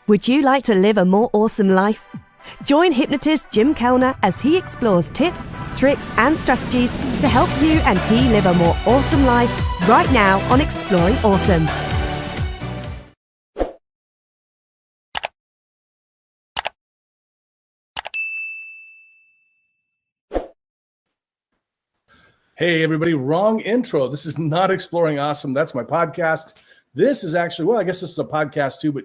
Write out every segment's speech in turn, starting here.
Would you like to live a more awesome life? Join hypnotist Jim Kellner as he explores tips, tricks, and strategies to help you and he live a more awesome life right now on Exploring Awesome. Hey, everybody, wrong intro. This is not Exploring Awesome. That's my podcast. This is actually, well, I guess this is a podcast too, but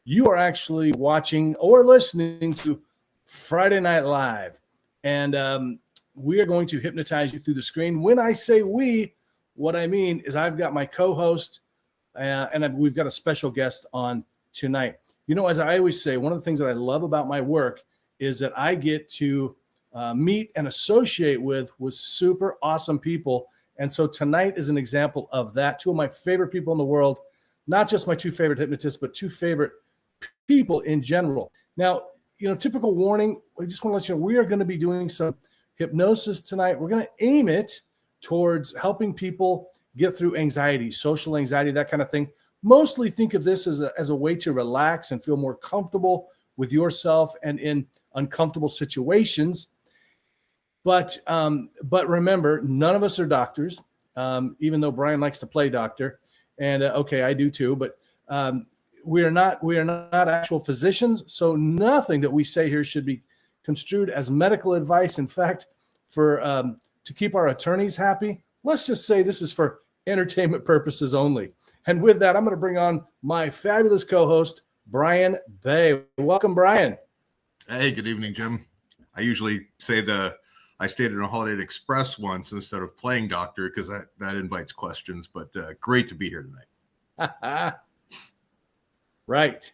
you are actually watching or listening to Friday Night Live. And we are going to hypnotize you through the screen. When I say we, what I mean is I've got my co-host and we've got a special guest on tonight. You know, as I always say, one of the things that I love about my work is that I get to meet and associate with super awesome people. And so tonight is an example of that. Two of my favorite people in the world, not just my two favorite hypnotists, but two favorite people in general. Now, you know, typical warning, I just want to let you know, we are going to be doing some hypnosis tonight. We're going to aim it towards helping people get through anxiety, social anxiety, that kind of thing. Mostly think of this as a way to relax and feel more comfortable with yourself and in uncomfortable situations. But remember, none of us are doctors, even though Brian likes to play doctor. And okay, I do too, but we are not actual physicians, so nothing that we say here should be construed as medical advice. In fact, to keep our attorneys happy, let's just say this is for entertainment purposes only. And with that, I'm going to bring on my fabulous co-host, Brian Bay. Welcome, Brian. Hey, good evening, Jim. I usually say I stayed in a Holiday Inn Express once instead of playing doctor because that invites questions, but great to be here tonight. Right.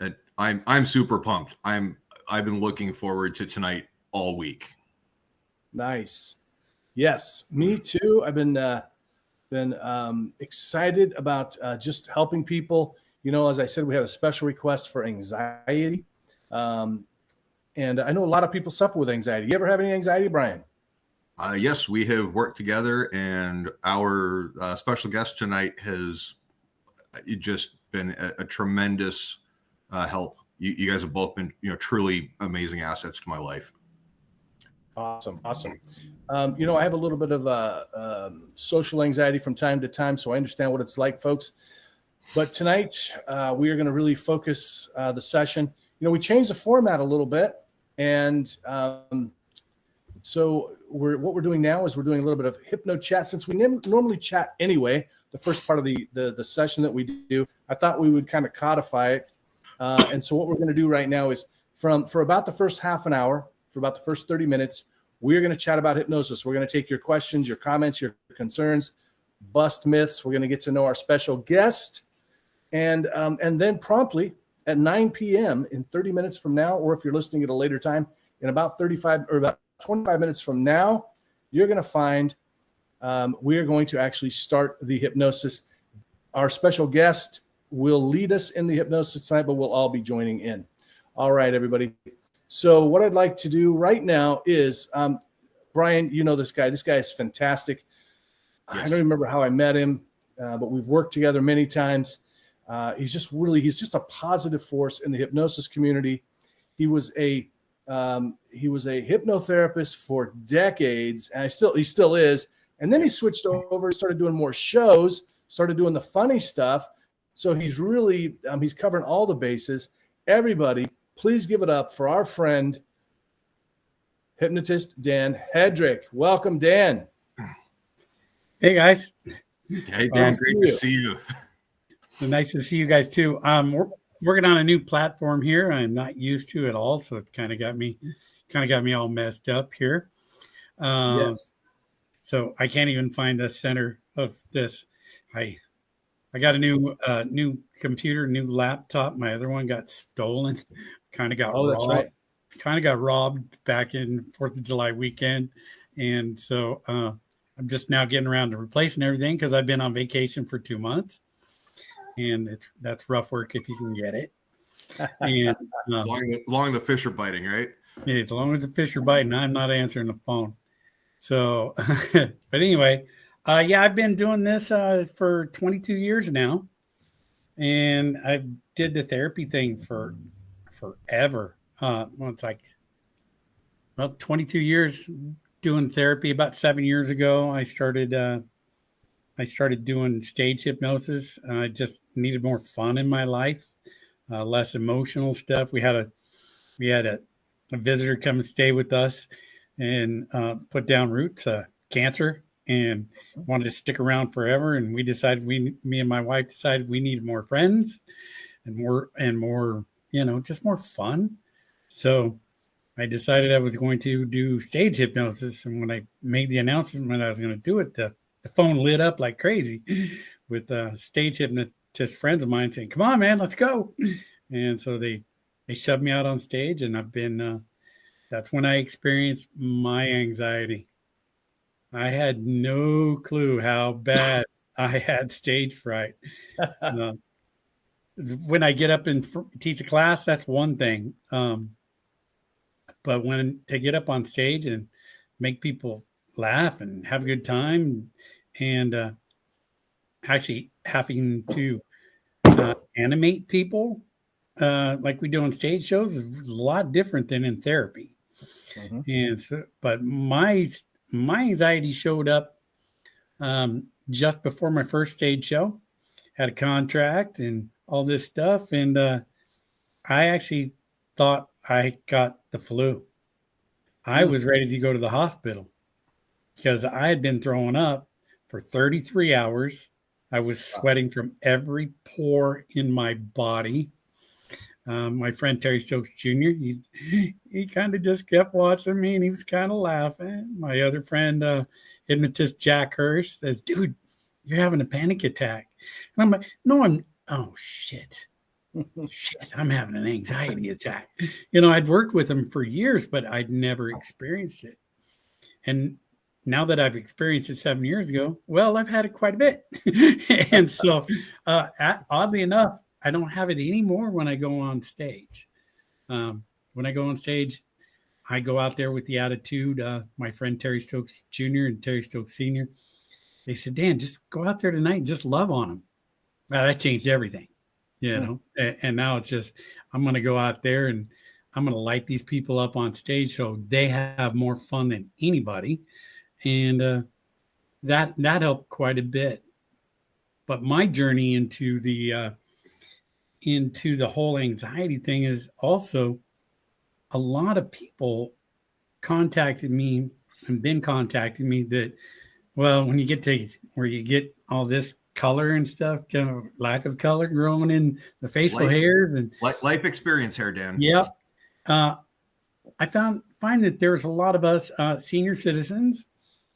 And I'm super pumped. I've been looking forward to tonight all week. Nice. Yes, me too. I've been excited about just helping people. You know, as I said, we had a special request for anxiety. And I know a lot of people suffer with anxiety. You ever have any anxiety, Brian? Yes, we have worked together, and our special guest tonight has just been a tremendous help. You guys have both been, truly amazing assets to my life. Awesome. You know, I have a little bit of social anxiety from time to time, so I understand what it's like, folks. But tonight, we are going to really focus the session. You know, we changed the format a little bit. And so what we're doing now is we're doing a little bit of hypno chat. Since we normally chat anyway, the first part of the session that we do, I thought we would kind of codify it. And so what we're going to do right now is for about the first half an hour, for about the first 30 minutes, we're going to chat about hypnosis. We're going to take your questions, your comments, your concerns, bust myths. We're going to get to know our special guest. And then promptly at 9 p.m. in 30 minutes from now, or if you're listening at a later time, in about 35 or about 25 minutes from now, you're going to find we are going to actually start the hypnosis. Our special guest will lead us in the hypnosis tonight, but we'll all be joining in. All right, everybody. So what I'd like to do right now is, Brian, you know this guy. This guy is fantastic. Yes. I don't remember how I met him, but we've worked together many times. He's just a positive force in the hypnosis community. He was a hypnotherapist for decades, and he still is. And then he switched over, started doing more shows, started doing the funny stuff. So he's really he's covering all the bases. Everybody, please give it up for our friend, hypnotist Dan Hedrick. Welcome, Dan. Hey guys. Hey Dan, great to see you. Nice to see you guys too. We're working on a new platform here. I'm not used to it all, so it kind of got me all messed up here. Yes. So I can't even find the center of this. I got a new computer, new laptop. My other one got stolen. Kind of got robbed. That's right. Kind of got robbed back in 4th of July weekend, and so I'm just now getting around to replacing everything because I've been on vacation for 2 months. And that's rough work if you can get it. And as long as the fish are biting, right? Yeah, as long as the fish are biting, I'm not answering the phone. So, but anyway, I've been doing this for 22 years now, and I did the therapy thing for forever. Well, it's like 22 years doing therapy. About 7 years ago, I started doing stage hypnosis. I just needed more fun in my life, less emotional stuff. We had a visitor come and stay with us and put down roots, cancer, and wanted to stick around forever. And we decided, me and my wife decided we needed more friends and more, just more fun. So I decided I was going to do stage hypnosis. And when I made the announcement I was going to do it, the phone lit up like crazy with stage hypnotist friends of mine saying, "Come on, man, let's go." And so they shoved me out on stage, and I've been, that's when I experienced my anxiety. I had no clue how bad I had stage fright. When I get up and teach a class, that's one thing. But to get up on stage and make people laugh and have a good time, and actually having to animate people like we do on stage shows is a lot different than in therapy. Mm-hmm. And so, but my anxiety showed up just before my first stage show. Had a contract and all this stuff, and I actually thought I got the flu. I was ready to go to the hospital because I had been throwing up for 33 hours. I was sweating from every pore in my body. My friend Terry Stokes Jr., he kind of just kept watching me, and he was kind of laughing. My other friend, hypnotist Jack Hirsch, says, "Dude, you're having a panic attack." And I'm like, "No, oh, shit. Shit, I'm having an anxiety attack." I'd worked with him for years, but I'd never experienced it. And now that I've experienced it 7 years ago, well, I've had it quite a bit. And so, oddly enough, I don't have it anymore when I go on stage. When I go on stage, I go out there with the attitude. My friend Terry Stokes Jr. and Terry Stokes Sr., they said, "Dan, just go out there tonight and just love on them." Well, that changed everything, And now it's just, I'm going to go out there and I'm going to light these people up on stage so they have more fun than anybody. And that helped quite a bit. But my journey into the whole anxiety thing is also a lot of people contacted me and been contacting me that, well, when you get to where you get all this color and stuff, kind of lack of color growing in the facial hairs and life experience hair, Dan. Yep. I find that there's a lot of us senior citizens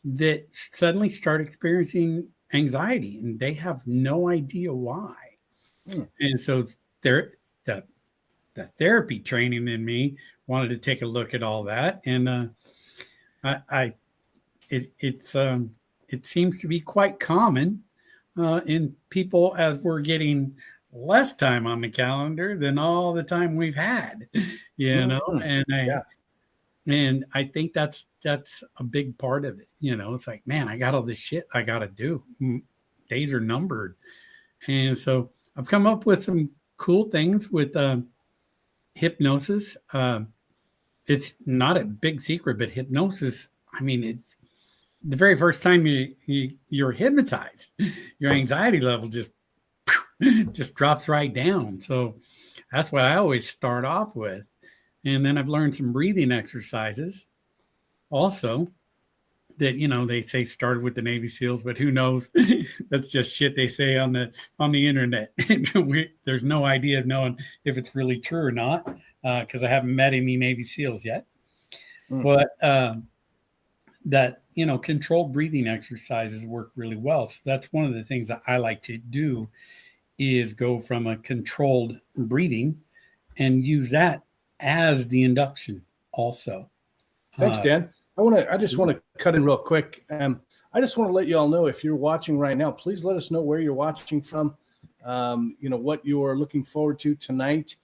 that suddenly start experiencing anxiety, and they have no idea why. And so the therapy training in me wanted to take a look at all that, and it seems to be quite common in people as we're getting less time on the calendar than all the time we've had, and I think that's a big part of it. It's like, man, I got all this shit I got to do. Days are numbered. And so I've come up with some cool things with hypnosis. It's not a big secret, but hypnosis, I mean, it's the very first time you're hypnotized, your anxiety level just drops right down. So that's what I always start off with. And then I've learned some breathing exercises also that, they say started with the Navy SEALs, but who knows? That's just shit they say on the internet. There's no idea of knowing if it's really true or not, because I haven't met any Navy SEALs yet. But that, controlled breathing exercises work really well. So that's one of the things that I like to do is go from a controlled breathing and use that as the induction also. Thanks, Dan. I just want to cut in real quick. I just want to let you all know, if you're watching right now, please let us know where you're watching from, what you're looking forward to tonight.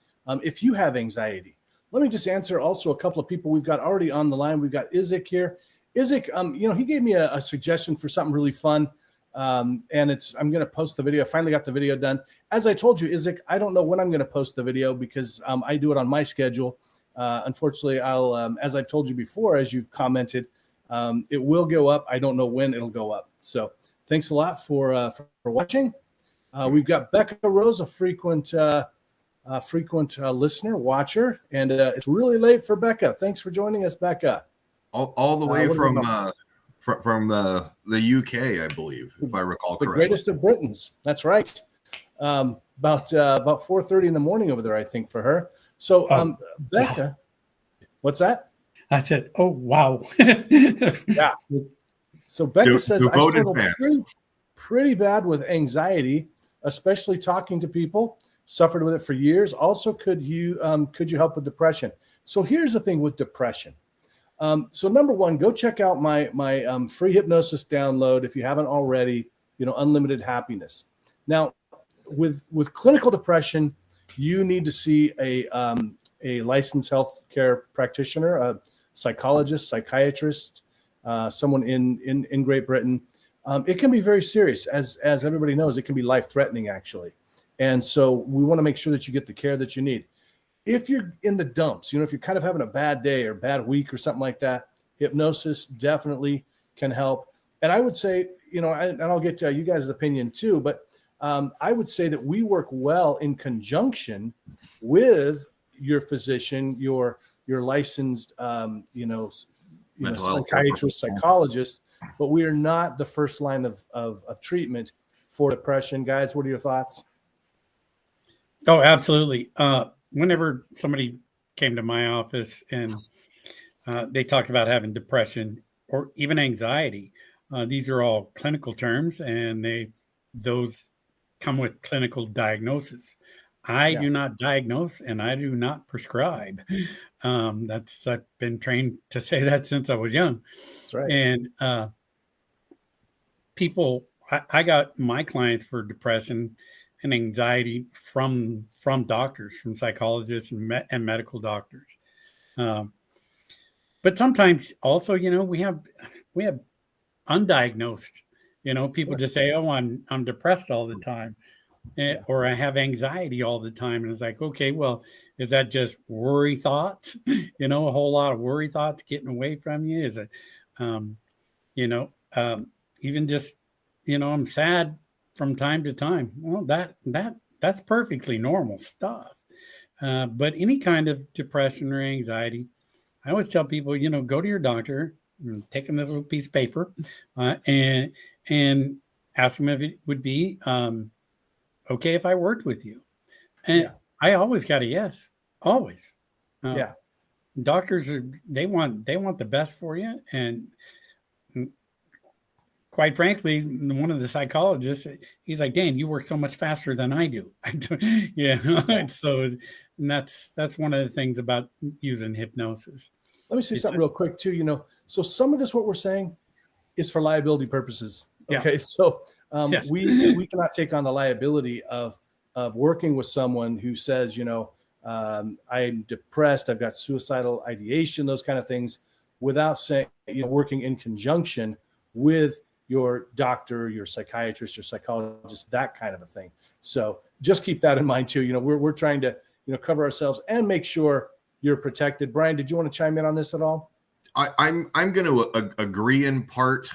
If you have anxiety, let me just answer also a couple of people we've got already on the line. We've got Isaac here. Isaac, he gave me a suggestion for something really fun. And I'm going to post the video. I finally got the video done. As I told you, Isaac, I don't know when I'm going to post the video because I do it on my schedule. Unfortunately, I'll, as I've told you before, as you've commented, it will go up. I don't know when it'll go up. So thanks a lot for watching. We've got Becca Rose, a frequent listener, watcher, and it's really late for Becca. Thanks for joining us, Becca. All the way from the UK, I believe, if I recall correctly. The greatest of Britons. That's right. About 4:30 in the morning over there, I think, for her. So, Becca, what's that? I said, "Oh, wow." Yeah. So Becca says I struggle pretty bad with anxiety, especially talking to people. Suffered with it for years. Also, could you help with depression? So here's the thing with depression. So number one, go check out my free hypnosis download if you haven't already. Unlimited happiness. Now, with clinical depression, you need to see a licensed healthcare practitioner, a psychologist, psychiatrist, someone in Great Britain. It can be very serious, as everybody knows. It can be life-threatening, actually. And so we want to make sure that you get the care that you need. If you're in the dumps, if you're kind of having a bad day or bad week or something like that, hypnosis definitely can help. And I would say, and I'll get to you guys' opinion too, but I would say that we work well in conjunction with your physician, your licensed, psychiatrist, psychologist, but we are not the first line of treatment for depression. Guys, what are your thoughts? Oh, absolutely. Whenever somebody came to my office and they talked about having depression or even anxiety, these are all clinical terms, and those come with clinical diagnosis. I do not diagnose and I do not prescribe. I've been trained to say that since I was young. That's right. And I got my clients for depression and anxiety from doctors, from psychologists and medical doctors. But sometimes also, we have undiagnosed, people just say, "Oh, I'm depressed all the time," or "I have anxiety all the time." And it's like, okay, well, is that just worry thoughts? A whole lot of worry thoughts getting away from you? Is it, even just, I'm sad from time to time. Well, that's perfectly normal stuff. But any kind of depression or anxiety, I always tell people, go to your doctor, take them this little piece of paper, and ask them if it would be okay if I worked with you. And I always got a yes, always. Doctors they want the best for you, and quite frankly, one of the psychologists, he's like, "Dan, you work so much faster than I do." So that's one of the things about using hypnosis. Let me say something real quick too. So some of this, what we're saying, is for liability purposes. Okay, so we cannot take on the liability of working with someone who says, I'm depressed, I've got suicidal ideation, those kind of things, without saying, working in conjunction with your doctor, your psychiatrist, your psychologist, that kind of a thing. So just keep that in mind too. We're trying to, cover ourselves and make sure you're protected. Brian, did you want to chime in on this at all? I'm going to agree in part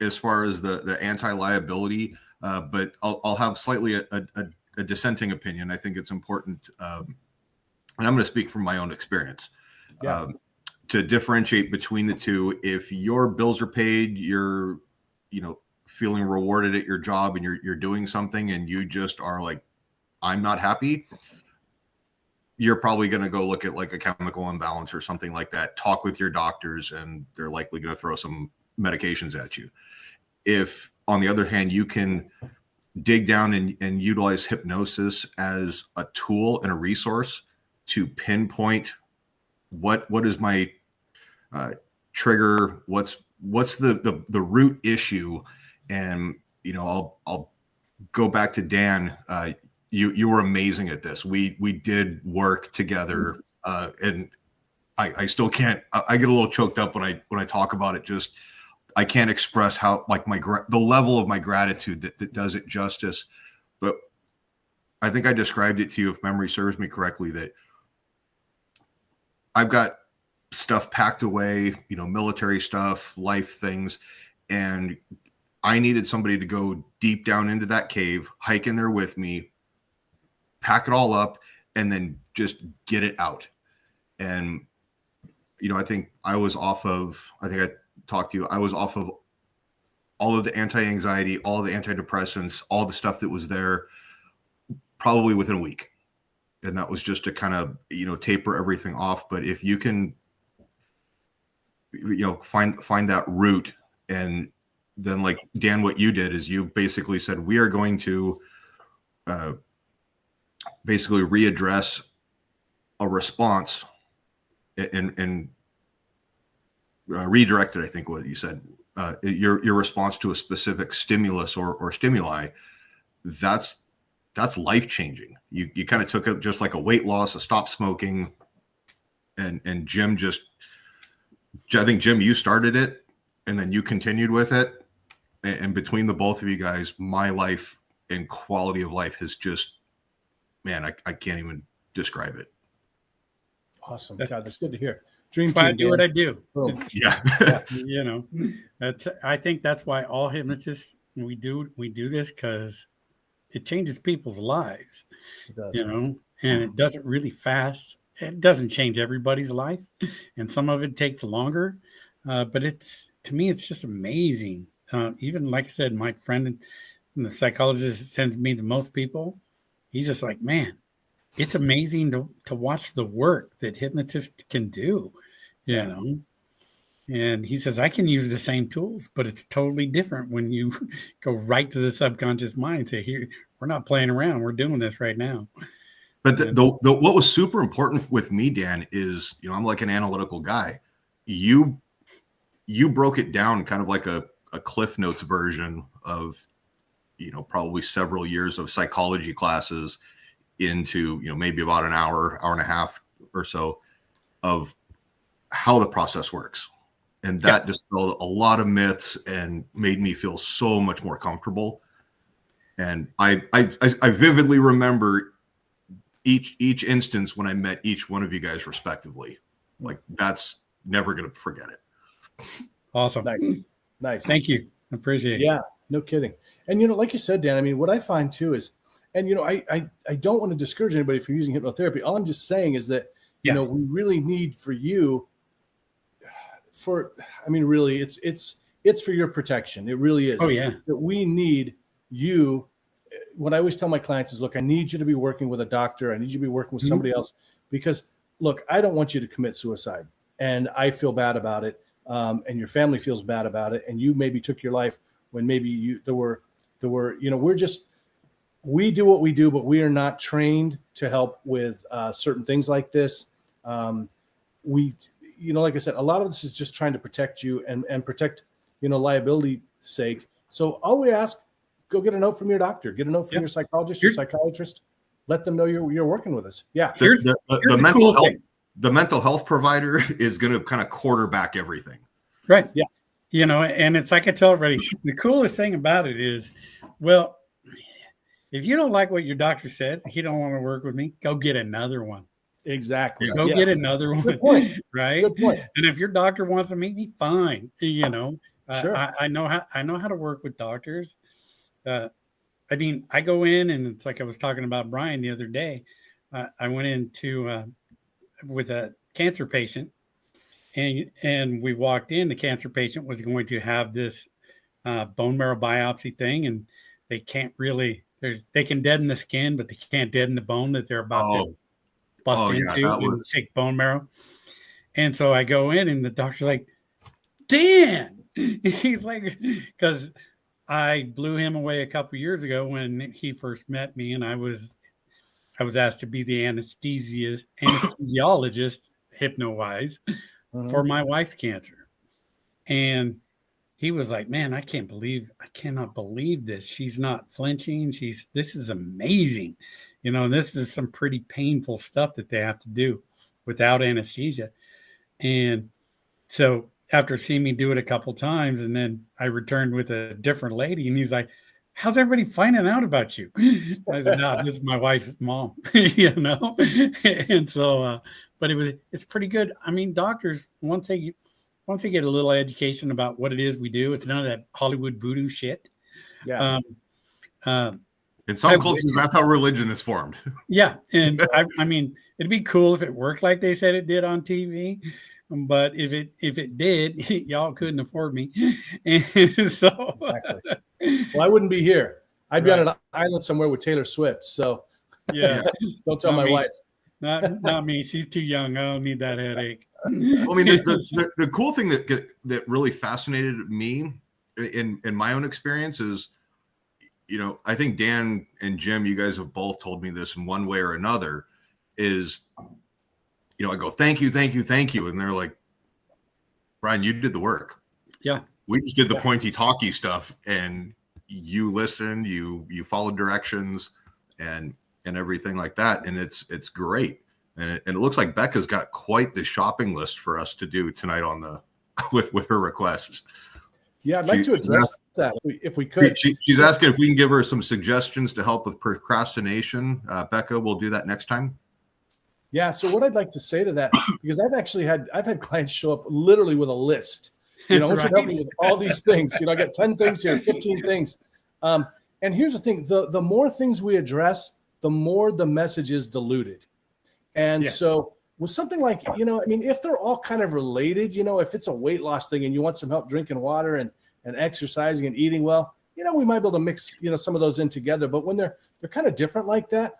as far as the anti-liability, but I'll have slightly a dissenting opinion. I think it's important, and I'm going to speak from my own experience. To differentiate between the two. If your bills are paid, you're, feeling rewarded at your job and you're doing something and you just are like, I'm not happy, you're probably going to go look at like a chemical imbalance or something like that, talk with your doctors, and they're likely going to throw some medications at you. If, on the other hand, you can dig down and utilize hypnosis as a tool and a resource to pinpoint what is my trigger, what's the root issue, and I'll go back to Dan. You were amazing at this. We did work together, and I still can't. I get a little choked up when I talk about it. Just I can't express how, like, the level of my gratitude that does it justice. But I think I described it to you, if memory serves me correctly, that I've got stuff packed away, military stuff, life things, and I needed somebody to go deep down into that cave, hike in there with me, pack it all up, and then just get it out. And, I think I talked to you, I was off of all of the anti-anxiety, all of the antidepressants, all the stuff that was there probably within a week. And that was just to kind of, taper everything off. But if you can, find that root, and then, like, Dan, what you did is you basically said, we are going to basically readdress a response and redirect it, I think what you said, your response to a specific stimulus or stimuli. That's life-changing. You kind of took it just like a weight loss, a stop smoking, and Jim I think, Jim, you started it and then you continued with it. And between the both of you guys, my life and quality of life has just, man, I can't even describe it. Awesome. God, that's good to hear. Dream That's why team, I do what I do. Yeah. I think that's why all hypnotists, we do this, because it changes people's lives. It does. And it does it really fast. It doesn't change everybody's life, and some of it takes longer. But to me, it's just amazing. Even, like I said, my friend and the psychologist that sends me the most people, he's just like, man, it's amazing to watch the work that hypnotists can do, And he says, I can use the same tools, but it's totally different when you go right to the subconscious mind and say, here, we're not playing around. We're doing this right now. But what was super important with me, Dan, is, I'm like an analytical guy. You broke it down kind of like a Cliff Notes version of, probably several years of psychology classes into, maybe about an hour and a half or so of how the process works. And that dispelled a lot of myths and made me feel so much more comfortable. And I vividly remember each instance when I met each one of you guys respectively. Like, that's never going to forget it. Awesome. Nice. Thank you. Appreciate it. Yeah, no kidding. And, like you said, Dan, I mean, what I find too is, and, I don't want to discourage anybody from using hypnotherapy. All I'm just saying is that, we really need for you really it's for your protection. It really is. Oh, yeah. That we need you. What I always tell my clients is, look, I need you to be working with a doctor. I need you to be working with somebody else, because, look, I don't want you to commit suicide, and I feel bad about it. And your family feels bad about it. And you maybe took your life when maybe we do what we do, but we are not trained to help with certain things like this. Like I said, a lot of this is just trying to protect you and protect, liability sake. So all we ask, go get a note from your doctor, get a note from your psychologist, your psychiatrist, let them know you're working with us. Yeah. Here's the mental health. The mental health provider is going to kind of quarterback everything. Right. Yeah. And it's like I tell everybody, the coolest thing about it is, well, if you don't like what your doctor said, he don't want to work with me, go get another one. Exactly. Go get another one. Good point. Right. Good point. And if your doctor wants to meet me, fine. Sure. I know how to work with doctors. I go in, and it's like I was talking about Brian the other day. I went into with a cancer patient, and we walked in. The cancer patient was going to have this bone marrow biopsy thing, and they can't really. They can deaden the skin, but they can't deaden the bone that they're about to bust into and take bone marrow. And so I go in, and the doctor's like, Dan, he's like, because I blew him away a couple years ago when he first met me, and I was asked to be the anesthesiologist, hypno-wise, for my wife's cancer. And he was like, man, I cannot believe this. She's not flinching. This is amazing. This is some pretty painful stuff that they have to do without anesthesia. And so after seeing me do it a couple times, and then I returned with a different lady, and he's like, "How's everybody finding out about you?" I said, "No, this is my wife's mom," and so, but it's pretty good. I mean, doctors once they get a little education about what it is we do, it's none of that Hollywood voodoo shit. Yeah. In some cultures, that's how religion is formed. Yeah, and I mean, it'd be cool if it worked like they said it did on TV. But if it did, y'all couldn't afford me, and so exactly. Well, I wouldn't be here. I'd be on an island somewhere with Taylor Swift. So yeah, don't tell my wife. Not me. She's too young. I don't need that headache. Well, I mean, the cool thing that really fascinated me in my own experience is, I think Dan and Jim, you guys have both told me this in one way or another, is, I go, thank you. And they're like, Brian, you did the work. Yeah. We just did the pointy talky stuff, and you listened, you followed directions and everything like that. And it's great. And it looks like Becca's got quite the shopping list for us to do tonight with her requests. Yeah, I'd like to address that if we could. She's asking if we can give her some suggestions to help with procrastination. Becca, we'll do that next time. Yeah. So what I'd like to say to that, because I've had clients show up literally with a list. What should help me with all these things? I got 10 things here, 15 things. And here's the thing: the more things we address, the more the message is diluted. And so with something like, if they're all kind of related, if it's a weight loss thing and you want some help drinking water and exercising and eating well, we might be able to mix, some of those in together. But when they're kind of different like that,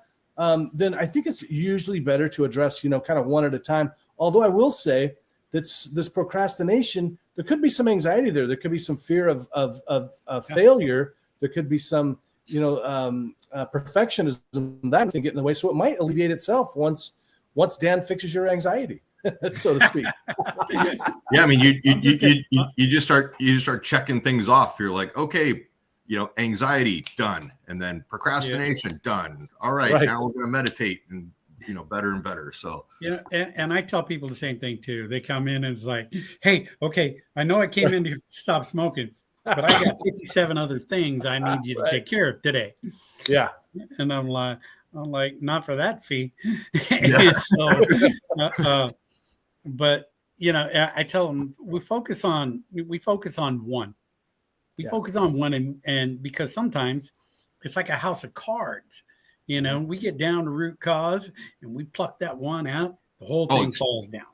then I think it's usually better to address, kind of one at a time. Although I will say that this procrastination, there could be some anxiety there. There could be some fear of failure. There could be some, perfectionism that can get in the way. So it might alleviate itself once Dan fixes your anxiety, so to speak. Yeah, I mean, you just start checking things off. You're like, okay, anxiety done, and then procrastination done. All right, now we're gonna meditate and better and better. So and I tell people the same thing too. They come in and it's like, hey, okay, I know I came in to stop smoking, but I got 57 other things I need you to take care of today. Yeah, and I'm like, not for that fee. But I tell them we focus on one. We focus on one, and because sometimes it's like a house of cards. We get down to root cause and we pluck that one out, the whole thing falls down.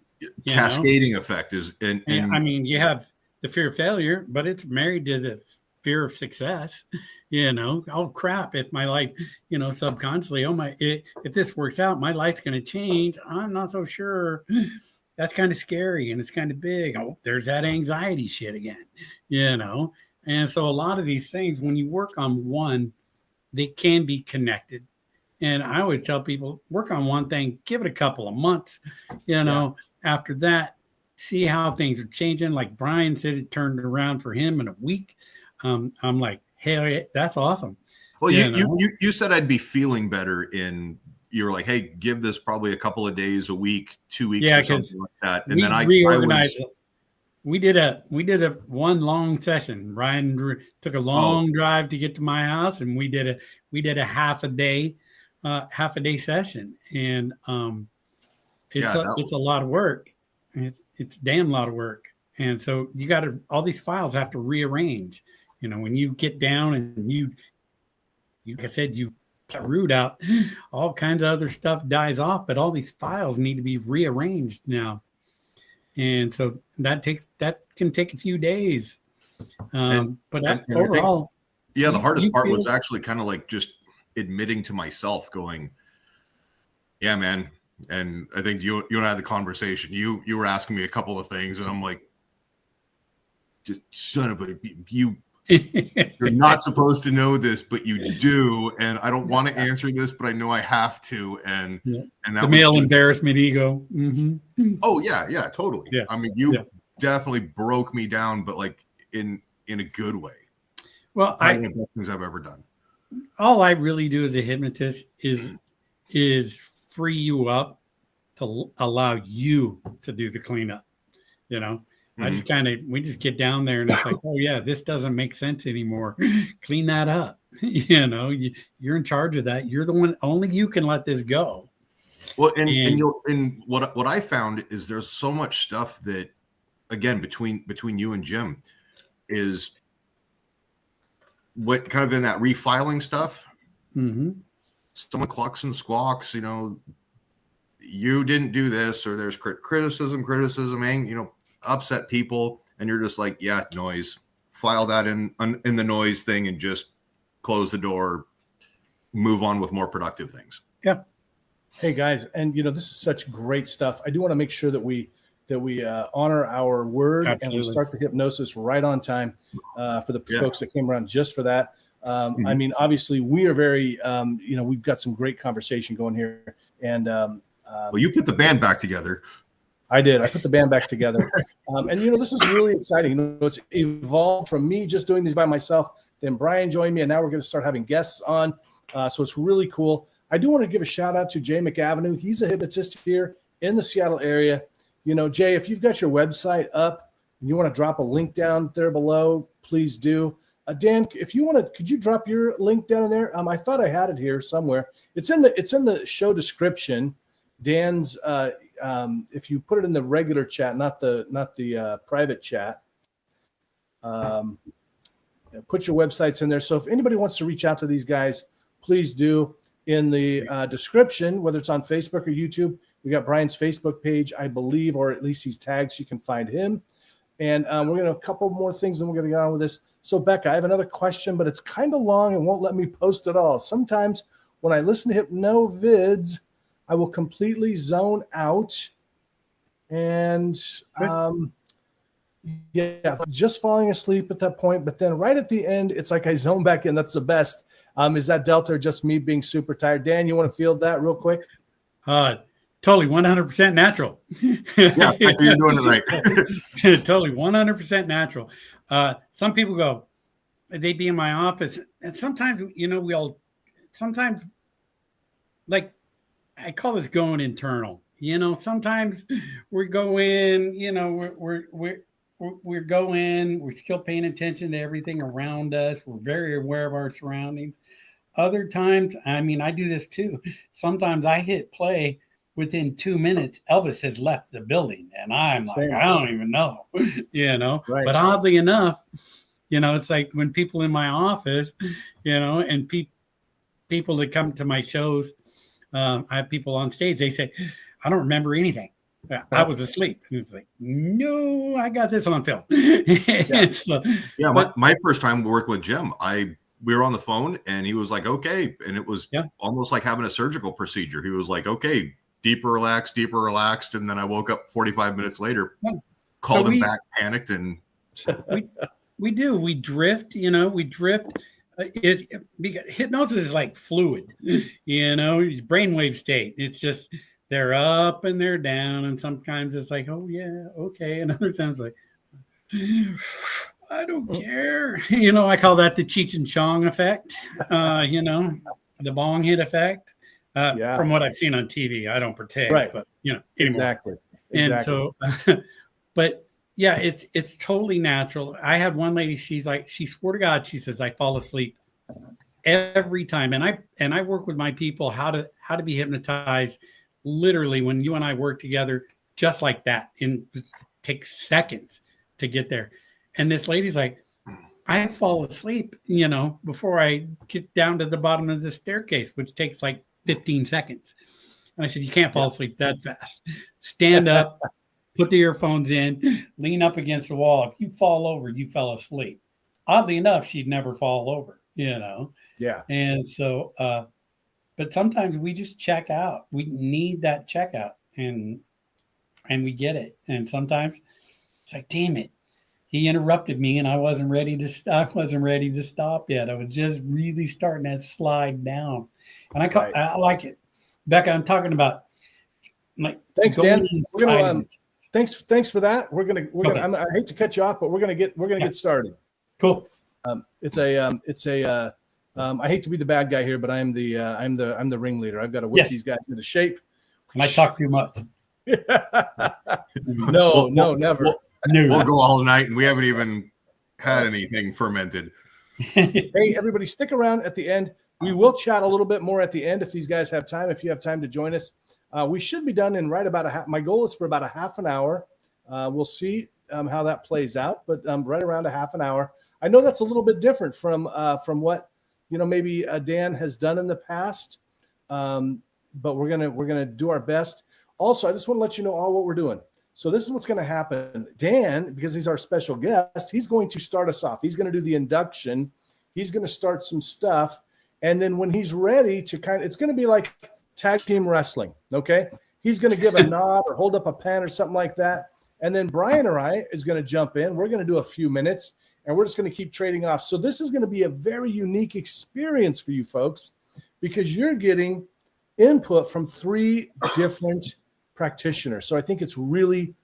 Cascading effect is, I mean, you have the fear of failure, but it's married to the fear of success. Oh crap, if my life, subconsciously, if this works out, my life's going to change. I'm not so sure. That's kind of scary and it's kind of big. Oh, there's that anxiety shit again, And so a lot of these things, when you work on one, they can be connected. And I always tell people, work on one thing, give it a couple of months, after that, see how things are changing. Like Brian said, it turned around for him in a week. I'm like, hey, that's awesome. Well, you said I'd be feeling better you were like, hey, give this probably a couple of days, a week, 2 weeks, or something like that. And then I reorganized. We did a one long session. Ryan took a long drive to get to my house, and we did a half a day session, and it's a lot of work. It's damn lot of work, and so you got to all these files have to rearrange. When you get down and you like I said, you cut root out, all kinds of other stuff dies off, but all these files need to be rearranged now. And so that can take a few days. But overall, the hardest part was actually kind of like just admitting to myself going, yeah, man. And I think you and I had the conversation, you were asking me a couple of things and I'm like, just son of a, you're not supposed to know this, but you do. And I don't want to answer this, but I know I have to. And that the male embarrassment ego. Mm-hmm. Oh yeah. Totally. Yeah. I mean, you definitely broke me down, but like in a good way. Well, one of the best things I've ever done. All I really do as a hypnotist is free you up to allow you to do the cleanup. we just get down there and it's like, oh yeah, this doesn't make sense anymore. Clean that up. You know, you're in charge of that. You're the one, only you can let this go. Well, and what I found is there's so much stuff that, again, between you and Jim, is what kind of in that refiling stuff. Someone clucks and squawks, you know, you didn't do this, or there's criticism, you know, upset people, and you're just like, yeah, noise, file that in the noise thing and just close the door, move on with more productive things. Yeah. Hey guys, and you know, this is such great stuff. I do want to make sure that we honor our word. Absolutely. And we start the hypnosis right on time for the folks that came around just for that. I mean, obviously we are very, you know, we've got some great conversation going here, and well, you put the band back together. I did. I put the band back together. And, you know, this is really exciting. You know, it's evolved from me just doing these by myself. Then Brian joined me, and now we're going to start having guests on. So it's really cool. I do want to give a shout out to Jay McAvenue. He's a hypnotist here in the Seattle area. You know, Jay, if you've got your website up and you want to drop a link down there below, please do. Dan, if you want to, could you drop your link down there? I thought I had it here somewhere. It's in the show description. Dan's, if you put it in the regular chat, not the private chat, put your websites in there. So if anybody wants to reach out to these guys, please do. In the description, whether it's on Facebook or YouTube, we got Brian's Facebook page, I believe, or at least he's tagged so you can find him. And we're going to a couple more things, and we're going to get on with this. So Becca, I have another question, but it's kind of long and won't let me post it all. Sometimes when I listen to hypno vids, I will completely zone out, and just falling asleep at that point. But then right at the end, it's like I zone back in. That's the best. Is that Delta or just me being super tired? Dan, you want to field that real quick? Totally 100% natural. Yeah, I think you're doing it right. Totally 100% natural. Some people go, they be in my office, and sometimes, you know, sometimes, like, I call this going internal. You know, sometimes we're going, you know, we're going, we're still paying attention to everything around us. We're very aware of our surroundings. Other times, I mean, I do this too. Sometimes I hit play within 2 minutes, Elvis has left the building, and I'm like, I don't even know, you know. Right. But oddly enough, you know, it's like when people in my office, you know, and people that come to my shows, I have people on stage, they say, I don't remember anything. I was asleep. And it's like, no, I got this on film. My first time working with Jim, we were on the phone, and he was like, okay. And it was almost like having a surgical procedure. He was like, okay, deeper relaxed. And then I woke up 45 minutes later, called him back, panicked. And we drift, you know, because hypnosis is like fluid, you know, brainwave state. It's just, they're up and they're down. And sometimes it's like, oh yeah, okay. And other times like, I don't care. You know, I call that the Cheech and Chong effect, you know, the bong hit effect. From what I've seen on TV, I don't partake, but you know, anymore. Exactly. And so, but yeah, it's totally natural. I had one lady, she's like, she swore to God, she says, I fall asleep every time. And I work with my people how to be hypnotized. Literally, when you and I work together, just like that, it takes seconds to get there. And this lady's like, I fall asleep, you know, before I get down to the bottom of the staircase, which takes like 15 seconds. And I said, you can't fall asleep that fast. Stand up, put the earphones in, lean up against the wall. If you fall over, you fell asleep. Oddly enough, she'd never fall over, you know? Yeah. And so, but sometimes we just check out. We need that checkout, and we get it. And sometimes it's like, damn it, he interrupted me, and I wasn't ready to stop yet. I was just really starting that slide down, and I like it, Becca. I'm talking about like, thanks, Dan. We're gonna thanks for that. We're gonna. I hate to cut you off, but we're gonna get started. Cool. I hate to be the bad guy here, but I'm the ringleader. I've got to whip these guys into shape. And I talk too much. No, never. We'll go all night, and we haven't even had anything fermented. Hey, everybody, stick around at the end. We will chat a little bit more at the end if these guys have time, if you have time to join us. We should be done in right about my goal is for about a half an hour. We'll see how that plays out, but right around a half an hour. I know that's a little bit different from what, maybe Dan has done in the past, but we're gonna do our best. Also, I just want to let you know all what we're doing. So this is what's going to happen. Dan, because he's our special guest, he's going to start us off. He's going to do the induction. He's going to start some stuff. And then when he's ready to it's going to be like tag team wrestling. Okay. He's going to give a nod or hold up a pen or something like that. And then Brian or I is going to jump in. We're going to do a few minutes and we're just going to keep trading off. So this is going to be a very unique experience for you folks because you're getting input from 3 different practitioners. So I think it's really,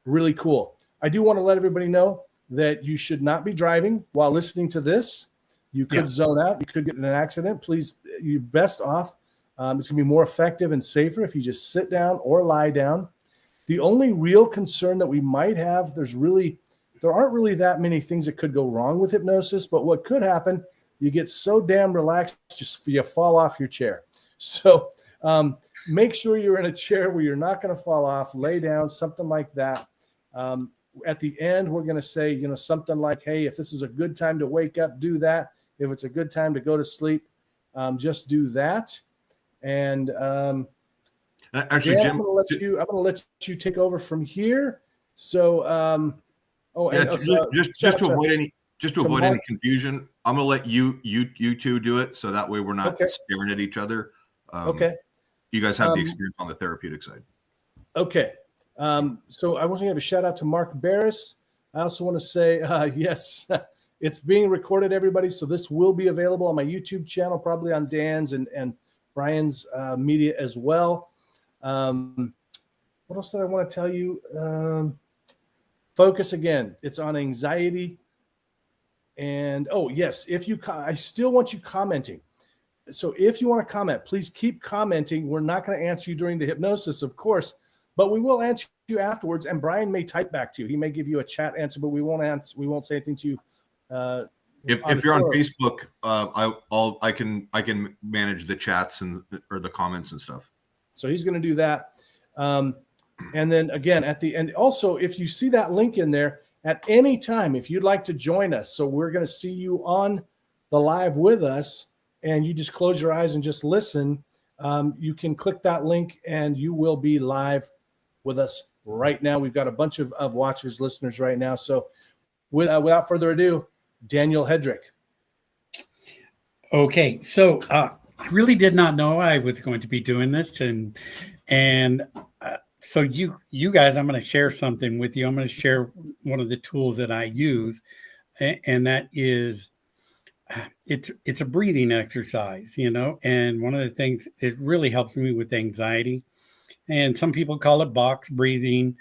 really cool. I do want to let everybody know that you should not be driving while listening to this. You could zone out. You could get in an accident. Please, you're best off. It's going to be more effective and safer if you just sit down or lie down. The only real concern that we might have, there aren't really that many things that could go wrong with hypnosis, but what could happen, you get so damn relaxed, you fall off your chair. So make sure you're in a chair where you're not going to fall off, lay down, something like that. At the end, we're going to say, something like, hey, if this is a good time to wake up, do that. If it's a good time to go to sleep, just do that. And actually, Dan, Jim, I'm going to let you take over from here. So, just to avoid any confusion, I'm going to let you two do it, so that way we're not staring at each other. Okay. You guys have the experience on the therapeutic side. Okay. So I want to give a shout out to Mark Barris. I also want to say, yes, it's being recorded, everybody. So this will be available on my YouTube channel, probably on Dan's and Brian's media as well. What else did I want to tell you? Focus again. It's on anxiety. And, yes, I still want you commenting. So if you want to comment, please keep commenting. We're not going to answer you during the hypnosis, of course, but we will answer you afterwards. And Brian may type back to you. He may give you a chat answer, but we won't say anything to you. If you're on Facebook, I can manage the chats or the comments and stuff. So he's going to do that. And then again, at the end, also, if you see that link in there at any time, if you'd like to join us, so we're going to see you on the live with us, and you just close your eyes and just listen, you can click that link and you will be live with us right now. We've got a bunch of watchers, listeners right now. So without further ado, Daniel Hedrick. Okay. So I really did not know I was going to be doing this. And so you guys, I'm going to share something with you. I'm going to share one of the tools that I use, and that is, it's a breathing exercise, and one of the things, it really helps me with anxiety, and some people call it box breathing.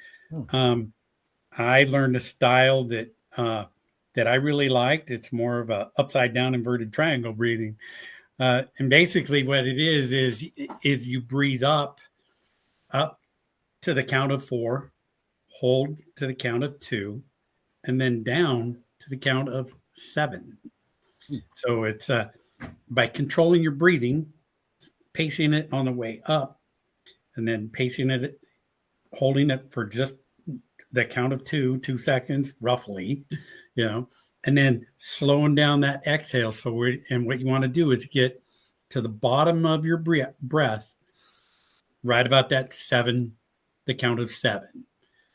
I learned a style that I really liked. It's more of a upside down inverted triangle breathing. And basically what it is you breathe up to the count of 4, hold to the count of 2, and then down to the count of 7. So it's by controlling your breathing, pacing it on the way up, and then pacing it, holding it for just the count of 2 seconds, roughly, and then slowing down that exhale. And what you want to do is get to the bottom of your breath, right about that 7, the count of 7.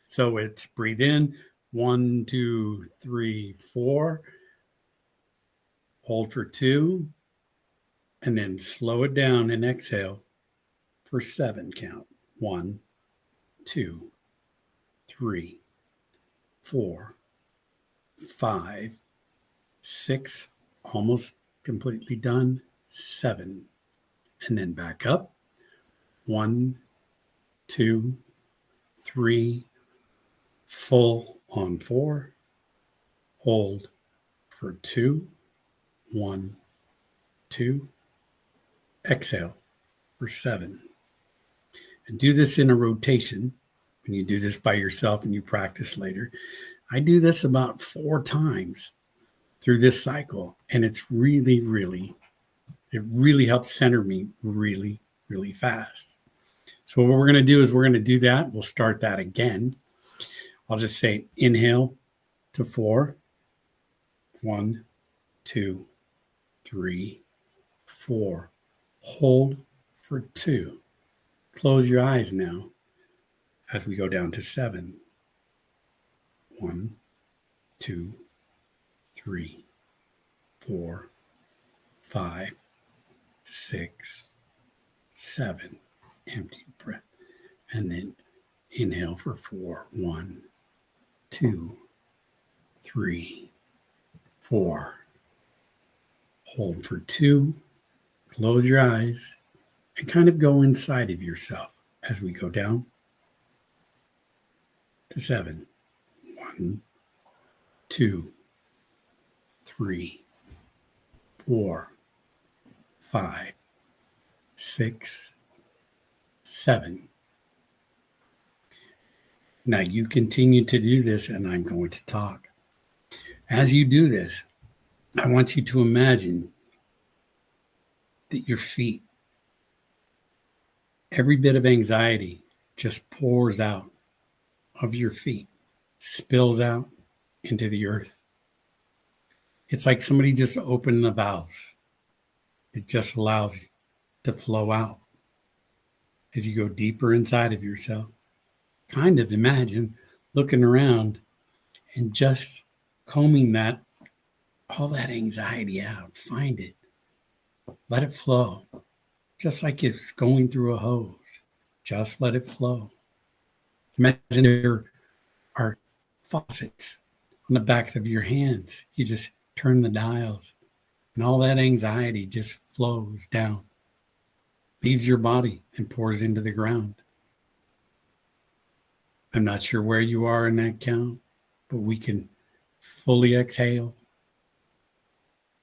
So it's breathe in, 1, 2, 3, 4. Hold for 2, and then slow it down and exhale for 7 count. 1, 2, 3, 4, 5, 6, almost completely done. 7, and then back up. 1, 2, 3, full on 4. Hold for 2. 1, 2, exhale for 7. And do this in a rotation. When you do this by yourself and you practice later, I do this about 4 times through this cycle, and it's really, it really helps center me really, really fast. So what we're going to do is we're going to do that. We'll start that again. I'll just say inhale to 4. 1, 2, 3, 4. Hold for 2. Close your eyes now as we go down to 7. 1, 2, 3, 4, 5, 6, 7. Empty breath. And then inhale for 4. 1, 2, 3, 4. Hold for 2. Close your eyes and kind of go inside of yourself as we go down to 7. 1, 2, 3, 4, 5, 6, 7. Now you continue to do this, and I'm going to talk. As you do this, I want you to imagine that your feet, every bit of anxiety just pours out of your feet, spills out into the earth. It's like somebody just opened the valves. It just allows it to flow out as you go deeper inside of yourself. Kind of imagine looking around and just combing all that anxiety out. Find it. Let it flow. Just like it's going through a hose. Just let it flow. Imagine there are faucets on the back of your hands. You just turn the dials, and all that anxiety just flows down, leaves your body, and pours into the ground. I'm not sure where you are in that count, but we can fully exhale.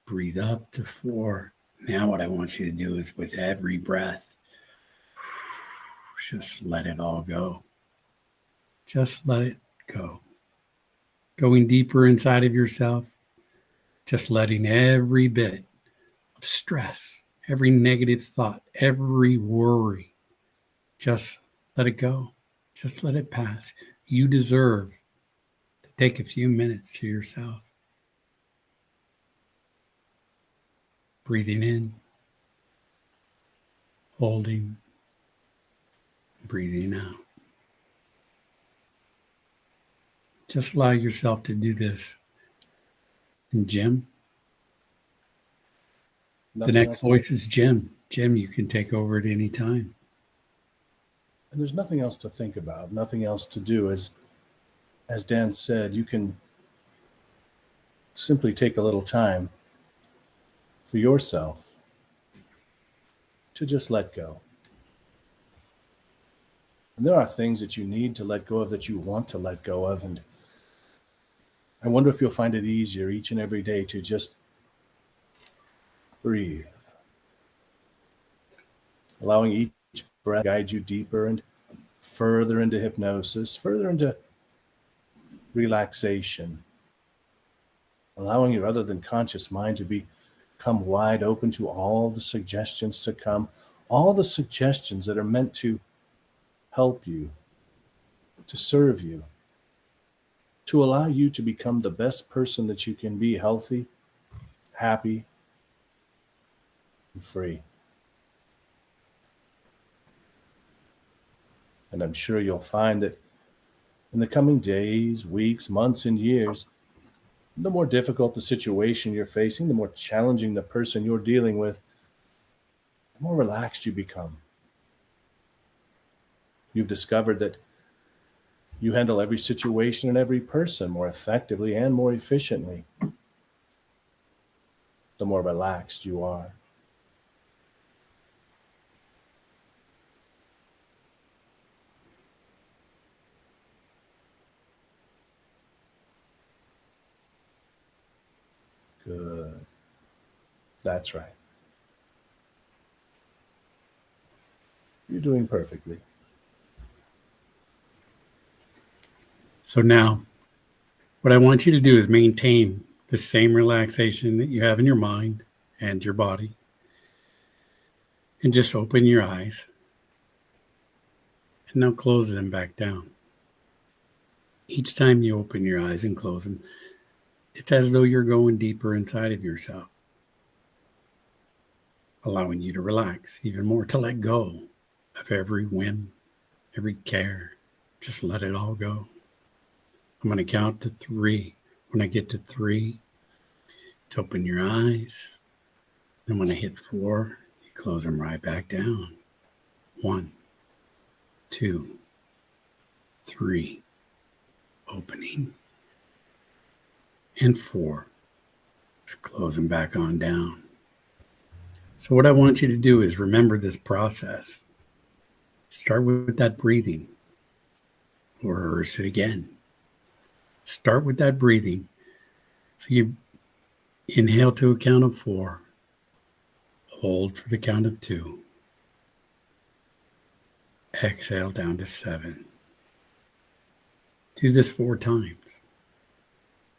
Breathe up to 4. Now what I want you to do is with every breath, just let it all go. Just let it go. Going deeper inside of yourself, just letting every bit of stress, every negative thought, every worry, just let it go. Just let it pass. You deserve to take a few minutes to yourself. Breathing in, holding, breathing out. Just allow yourself to do this. And Jim, the next voice is Jim. Jim, you can take over at any time. And there's nothing else to think about, nothing else to do. As Dan said, you can simply take a little time for yourself to just let go. And there are things that you need to let go of, that you want to let go of. And I wonder if you'll find it easier each and every day to just breathe, allowing each breath to guide you deeper and further into hypnosis, further into relaxation, allowing your other than conscious mind to become wide open to all the suggestions to come, all the suggestions that are meant to help you, to serve you, to allow you to become the best person that you can be, healthy, happy, and free. And I'm sure you'll find that in the coming days, weeks, months, and years, the more difficult the situation you're facing, the more challenging the person you're dealing with, the more relaxed you become. You've discovered that you handle every situation and every person more effectively and more efficiently the more relaxed you are. Good. That's right. You're doing perfectly. So now What I want you to do is maintain the same relaxation that you have in your mind and your body. And just open your eyes. And now close them back down. Each time you open your eyes and close them, it's as though you're going deeper inside of yourself, allowing you to relax even more, to let go of every whim, every care. Just let it all go. I'm going to count to 3. When I get to 3, to open your eyes. Then when I hit 4, you close them right back down. 1, 2, 3. Opening. And 4. Just close them back on down. So what I want you to do is remember this process. Start with that breathing. Or rehearse it again. Start with that breathing. So you inhale to a count of 4. Hold for the count of 2. Exhale down to 7. Do this 4 times.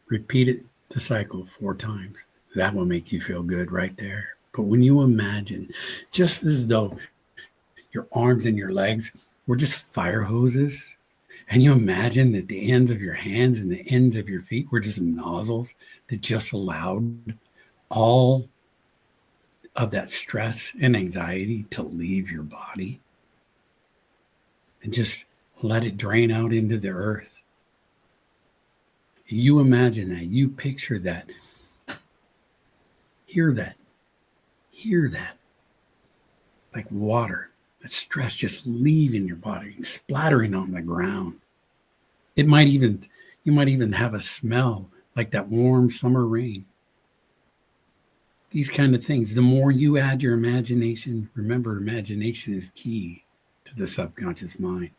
Repeat it, the cycle 4 times. That will make you feel good right there. But when you imagine, just as though your arms and your legs were just fire hoses, and you imagine that the ends of your hands and the ends of your feet were just nozzles that just allowed all of that stress and anxiety to leave your body and just let it drain out into the earth. You imagine that, you picture that, hear that, like water, that stress just leaving your body, splattering on the ground. You might even have a smell like that warm summer rain. These kind of things, the more you add your imagination, remember, imagination is key to the subconscious mind.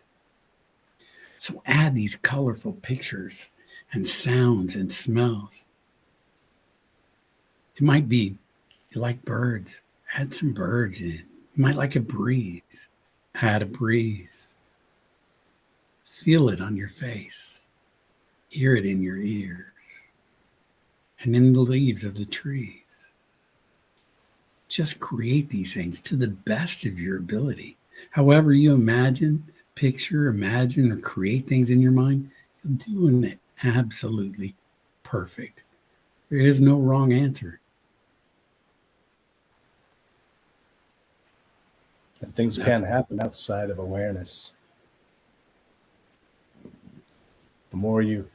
So add these colorful pictures and sounds and smells. It might be, you like birds, add some birds in. You might like a breeze, add a breeze. Feel it on your face. Hear it in your ears and in the leaves of the trees. Just create these things to the best of your ability. However you imagine, picture, imagine, or create things in your mind, you're doing it absolutely perfect. There is no wrong answer. And things can happen outside of awareness. The more you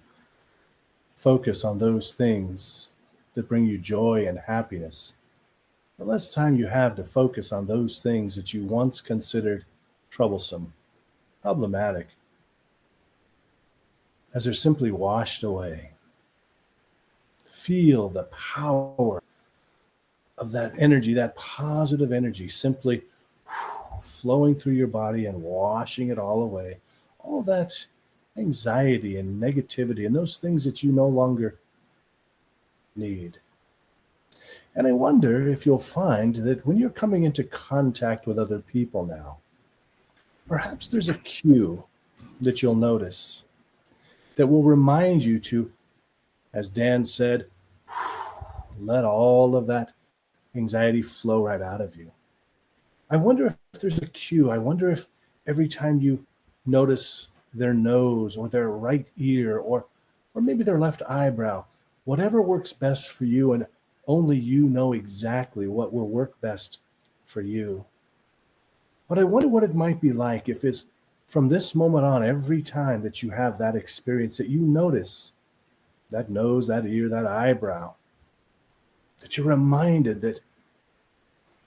focus on those things that bring you joy and happiness, the less time you have to focus on those things that you once considered troublesome, problematic, as they're simply washed away. Feel the power of that energy, that positive energy, simply flowing through your body and washing it all away. All that anxiety and negativity and those things that you no longer need. And I wonder if you'll find that when you're coming into contact with other people now, perhaps there's a cue that you'll notice that will remind you to, as Dan said, let all of that anxiety flow right out of you. I wonder if there's a cue. I wonder if every time you notice their nose or their right ear or maybe their left eyebrow, whatever works best for you, and only you know exactly what will work best for you. But I wonder what it might be like if it's from this moment on, every time that you have that experience, that you notice that nose, that ear, that eyebrow, that you're reminded that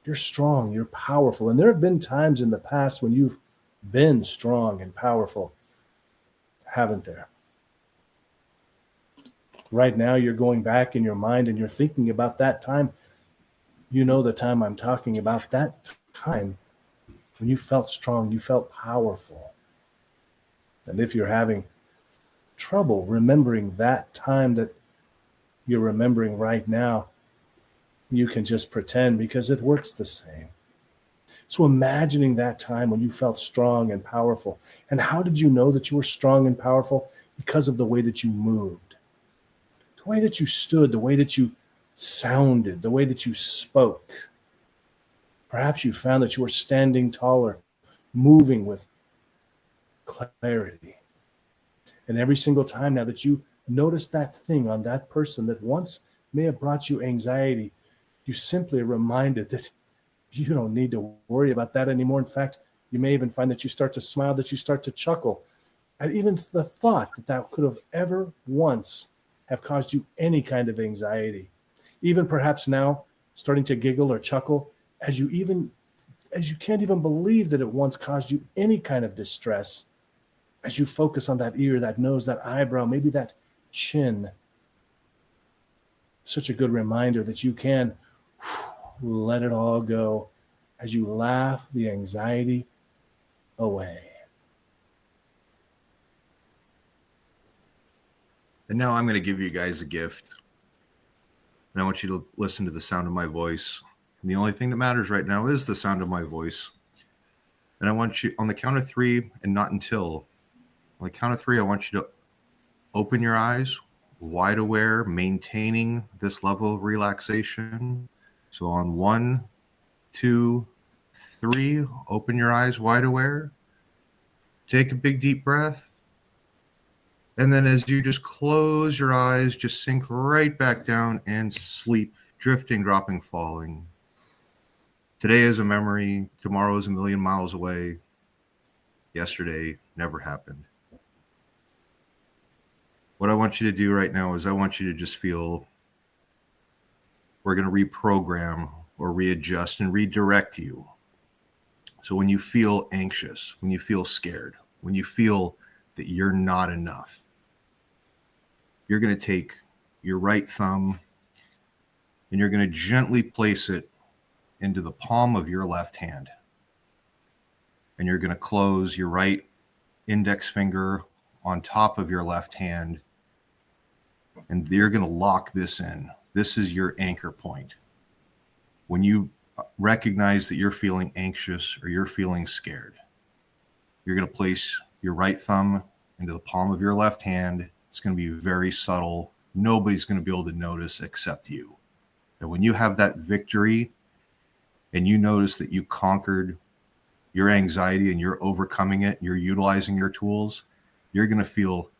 you're strong, you're powerful. And there have been times in the past when you've been strong and powerful, haven't there? Right now, you're going back in your mind and you're thinking about that time. You know the time I'm talking about, that time when you felt strong, you felt powerful. And if you're having trouble remembering that time that you're remembering right now, you can just pretend, because it works the same. So imagining that time when you felt strong and powerful. And how did you know that you were strong and powerful? Because of the way that you moved. way that you stood, the way that you sounded, the way that you spoke. Perhaps you found that you were standing taller, moving with clarity. And every single time now that you notice that thing on that person that once may have brought you anxiety, you simply are reminded that you don't need to worry about that anymore. In fact, you may even find that you start to smile, that you start to chuckle. And even the thought that that could have ever once have caused you any kind of anxiety, even perhaps now starting to giggle or chuckle as you can't even believe that it once caused you any kind of distress, as you focus on that ear, that nose, that eyebrow, maybe that chin. Such a good reminder that you can let it all go as you laugh the anxiety away. And now I'm going to give you guys a gift. And I want you to listen to the sound of my voice. And the only thing that matters right now is the sound of my voice. And I want you, on the count of 3 and not until, on the count of 3, I want you to open your eyes, wide aware, maintaining this level of relaxation. So on 1, 2, 3, open your eyes, wide aware. Take a big deep breath. And then as you just close your eyes, just sink right back down and sleep, drifting, dropping, falling. Today is a memory. Tomorrow is a million miles away. Yesterday never happened. What I want you to do right now is I want you to just feel we're going to reprogram or readjust and redirect you. So when you feel anxious, when you feel scared, when you feel that you're not enough, you're going to take your right thumb and you're going to gently place it into the palm of your left hand. And you're going to close your right index finger on top of your left hand. And you're going to lock this in. This is your anchor point. When you recognize that you're feeling anxious or you're feeling scared, you're going to place your right thumb into the palm of your left hand. It's going to be very subtle. Nobody's going to be able to notice except you. And when you have that victory and you notice that you conquered your anxiety and you're overcoming it, you're utilizing your tools, you're going to feel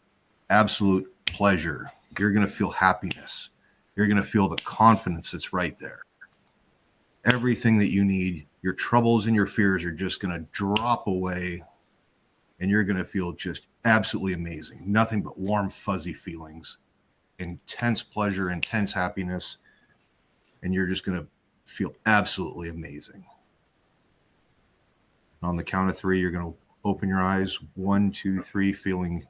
absolute pleasure. You're going to feel happiness. You're going to feel the confidence that's right there. Everything that you need, your troubles and your fears are just going to drop away, and you're going to feel just absolutely amazing. Nothing but warm, fuzzy feelings, intense pleasure, intense happiness, and you're just going to feel absolutely amazing. On the count of 3, you're going to open your eyes. 1, 2, 3, feeling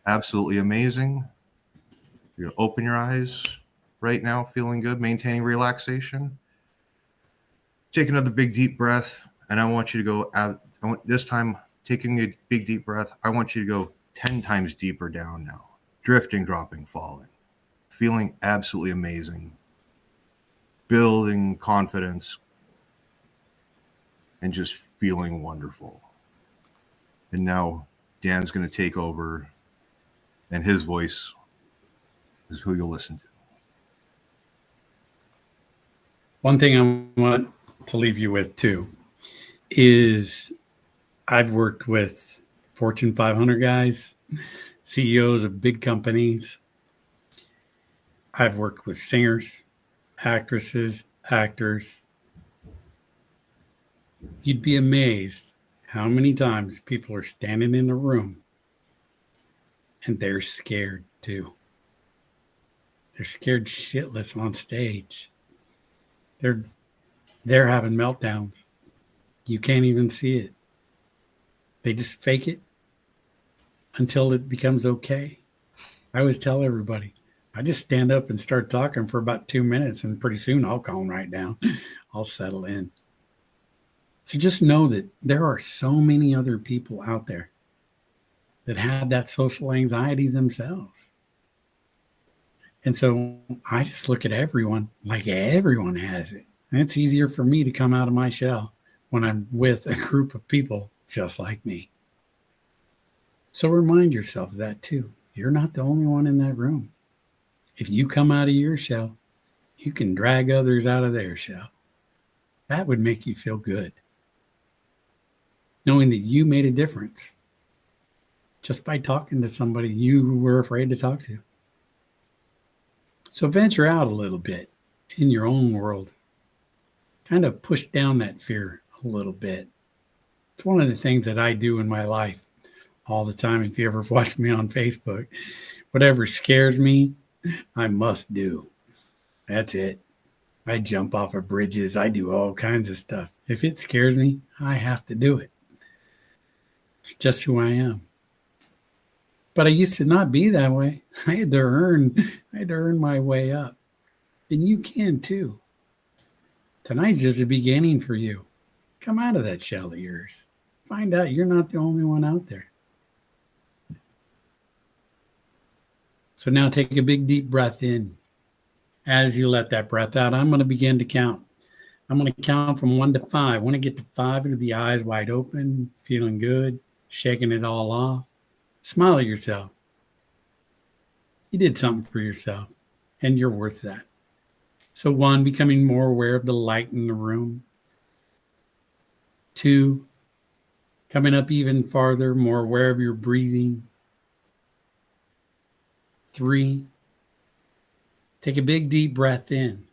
absolutely amazing. You're going to open your eyes right now, feeling good, maintaining relaxation. Take another big deep breath, and I want you to go out. This time, taking a big deep breath, I want you to go 10 times deeper down now. Drifting, dropping, falling. Feeling absolutely amazing. Building confidence. And just feeling wonderful. And now Dan's going to take over, and his voice is who you'll listen to. One thing I want to leave you with too is I've worked with Fortune 500 guys, CEOs of big companies. I've worked with singers, actresses, actors. You'd be amazed how many times people are standing in a room and they're scared too. They're scared shitless on stage. They're having meltdowns. You can't even see it. They just fake it until it becomes okay. I always tell everybody, I just stand up and start talking for about 2 minutes, and pretty soon I'll calm right down. I'll settle in. So just know that there are so many other people out there that have that social anxiety themselves. And so I just look at everyone like everyone has it. And it's easier for me to come out of my shell when I'm with a group of people just like me. So remind yourself of that too. You're not the only one in that room. If you come out of your shell, you can drag others out of their shell. That would make you feel good. Knowing that you made a difference just by talking to somebody you were afraid to talk to. So venture out a little bit in your own world. Kind of push down that fear a little bit. It's one of the things that I do in my life all the time. If you ever watch me on Facebook, whatever scares me, I must do. That's it. I jump off of bridges. I do all kinds of stuff. If it scares me, I have to do it. It's just who I am. But I used to not be that way. I had to earn my way up. And you can too. Tonight's just a beginning for you. Come out of that shell of yours. Find out you're not the only one out there. So now take a big deep breath in. As you let that breath out, I'm going to begin to count. I'm going to count from 1 to 5. When I get to 5, it'll be eyes wide open, feeling good, shaking it all off. Smile at yourself. You did something for yourself, and you're worth that. So 1, becoming more aware of the light in the room. 2, coming up even farther, more aware of your breathing. 3, take a big deep breath in.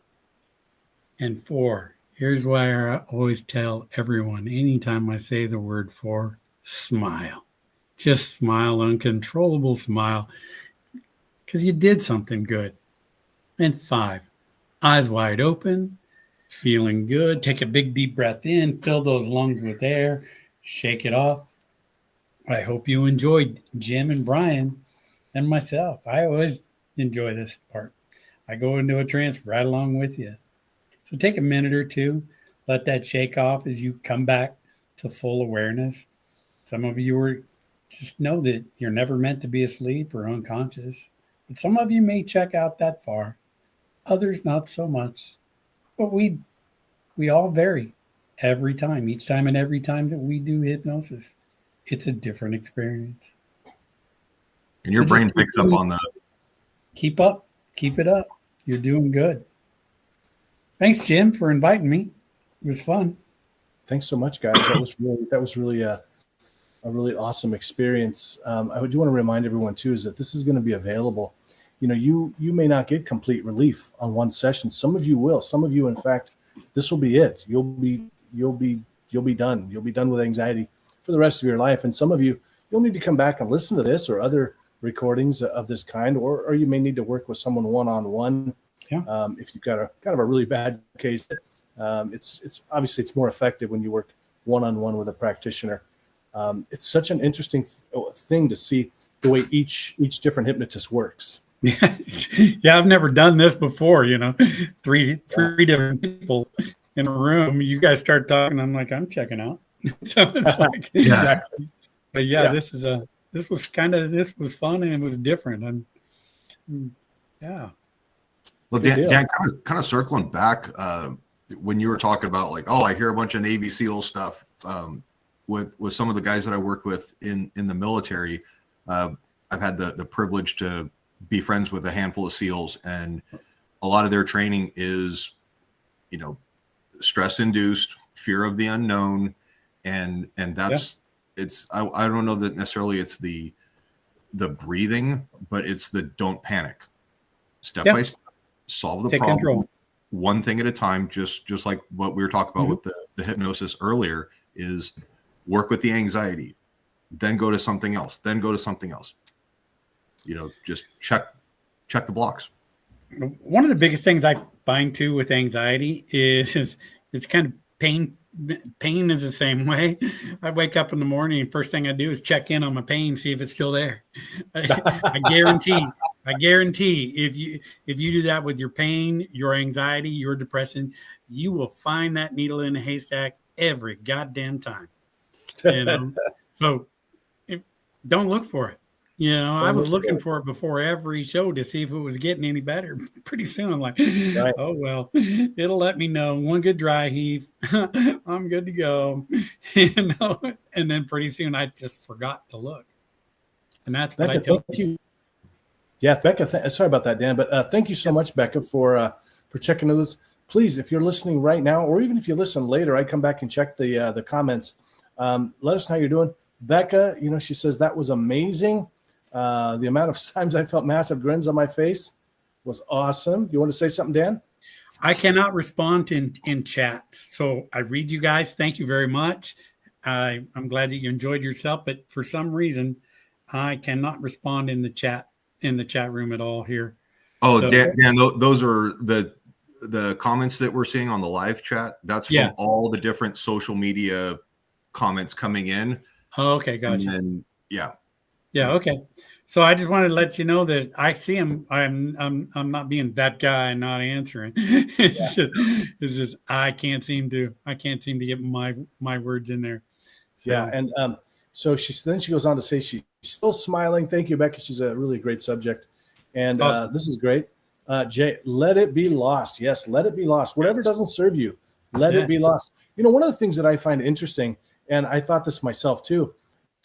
And 4, here's why I always tell everyone, anytime I say the word 4, smile. Just smile, uncontrollable smile, because you did something good. And 5, eyes wide open, feeling good. Take a big deep breath in, fill those lungs with air, shake it off. I hope you enjoyed Jim and Brian and myself. I always enjoy this part. I go into a trance right along with you. So take a minute or two, let that shake off as you come back to full awareness. Some of you are just know that you're never meant to be asleep or unconscious. But some of you may check out that far. Others not so much. But we all vary every time. Each time and every time that we do hypnosis, it's a different experience. And your brain picks up on that. Keep up. Keep it up. You're doing good. Thanks, Jim, for inviting me. It was fun. Thanks so much, guys. That was really a really awesome experience. I do want to remind everyone too is that this is going to be available. You know, you may not get complete relief on one session. Some of you will. Some of you, in fact, this will be it. You'll be done. You'll be done with anxiety for the rest of your life. And some of you, you'll need to come back and listen to this or other recordings of this kind, or you may need to work with someone one-on-one. Yeah. If you've got a kind of a really bad case, it's obviously it's more effective when you work one-on-one with a practitioner. It's such an interesting thing to see the way each different hypnotist works. Yeah, I've never done this before. You know, three different people in a room. You guys start talking, I'm like, I'm checking out. So it's like, exactly. But yeah, this was fun and it was different. And yeah. Well, Dan, kind of circling back when you were talking about like, I hear a bunch of Navy SEAL stuff. With some of the guys that I work with in the military, I've had the privilege to be friends with a handful of SEALs, and a lot of their training is, stress-induced, fear of the unknown, and that's it's. I don't know that necessarily it's the breathing, but it's the don't panic, step by step, solve the problem, control. One thing at a time. Just like what we were talking about with the hypnosis earlier is. Work with the anxiety, then go to something else, then go to something else. Just check the blocks. One of the biggest things I find too with anxiety is it's kind of pain. Pain is the same way. I wake up in the morning and first thing I do is check in on my pain, see if it's still there. I guarantee if you do that with your pain, your anxiety, your depression, you will find that needle in a haystack every goddamn time. So don't look for it. I was looking for it before every show to see if it was getting any better. Pretty soon I'm like, oh, well, it'll let me know. One good dry heave. I'm good to go. And then pretty soon I just forgot to look. And that's what I tell you. Yeah, Becca. Sorry about that, Dan, but thank you so much, Becca, for checking those. Please, if you're listening right now, or even if you listen later, I come back and check the comments. Let us know how you're doing, Becca. She says that was amazing. The amount of times I felt massive grins on my face was awesome. You want to say something, Dan? I cannot respond in chat, so I read you guys. Thank you very much. I'm glad that you enjoyed yourself, but for some reason, I cannot respond in the chat room at all here. Oh, so, Dan, those are the comments that we're seeing on the live chat. That's from all the different social media comments coming in. Oh, okay, gotcha. And then, okay. So I just wanted to let you know that I see him. I'm not being that guy not answering. It's just I can't seem to get my words in there. So. Yeah, and so then she goes on to say she's still smiling. Thank you, Becca. She's a really great subject, and awesome. This is great. Jay, let it be lost. Yes, let it be lost. Whatever doesn't serve you, let it be lost. One of the things that I find interesting, and I thought this myself too,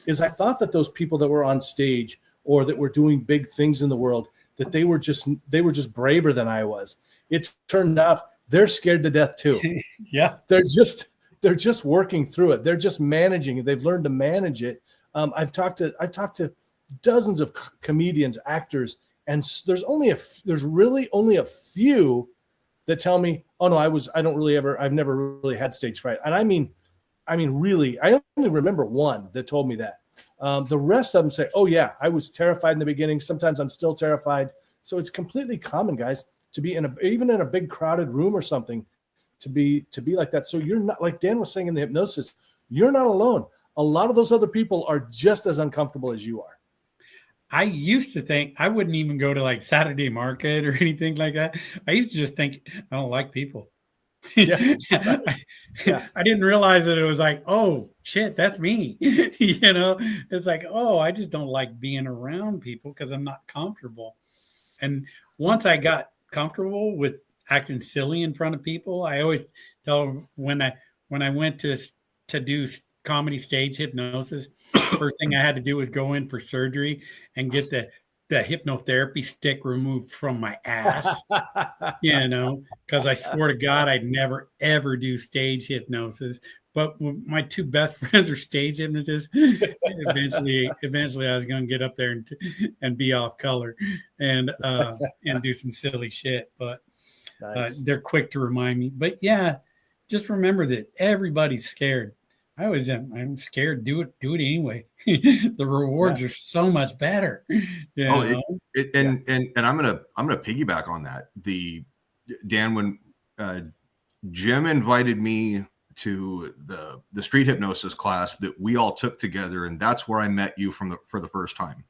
is I thought that those people that were on stage or that were doing big things in the world, that they were just braver than I was. It turned out they're scared to death too. Yeah. They're just working through it. They're just managing it. They've learned to manage it. I've talked to dozens of comedians, actors, and there's really only a few that tell me, "Oh no, I've never really had stage fright." And I mean, really, I only remember one that told me that. The rest of them say, "Oh yeah, I was terrified in the beginning. Sometimes I'm still terrified." So it's completely common, guys, to be even in a big crowded room or something, to be like that. So you're not, like Dan was saying in the hypnosis, you're not alone. A lot of those other people are just as uncomfortable as you are. I used to think I wouldn't even go to like Saturday Market or anything like that. I used to just think I don't like people. Yeah. I didn't realize that it was like, oh shit, that's me. It's like, oh, I just don't like being around people because I'm not comfortable. And once I got comfortable with acting silly in front of people, I always tell when I went to do comedy stage hypnosis, first thing I had to do was go in for surgery and get the hypnotherapy stick removed from my ass, because I swore to God I'd never, ever do stage hypnosis. But my two best friends are stage hypnotists. Eventually I was going to get up there and be off color and do some silly shit. But nice. They're quick to remind me. But yeah, just remember that everybody's scared. I'm scared. Do it anyway. The rewards are so much better. And I'm gonna piggyback on that. Dan, when Jim invited me to the street hypnosis class that we all took together, and that's where I met you for the first time.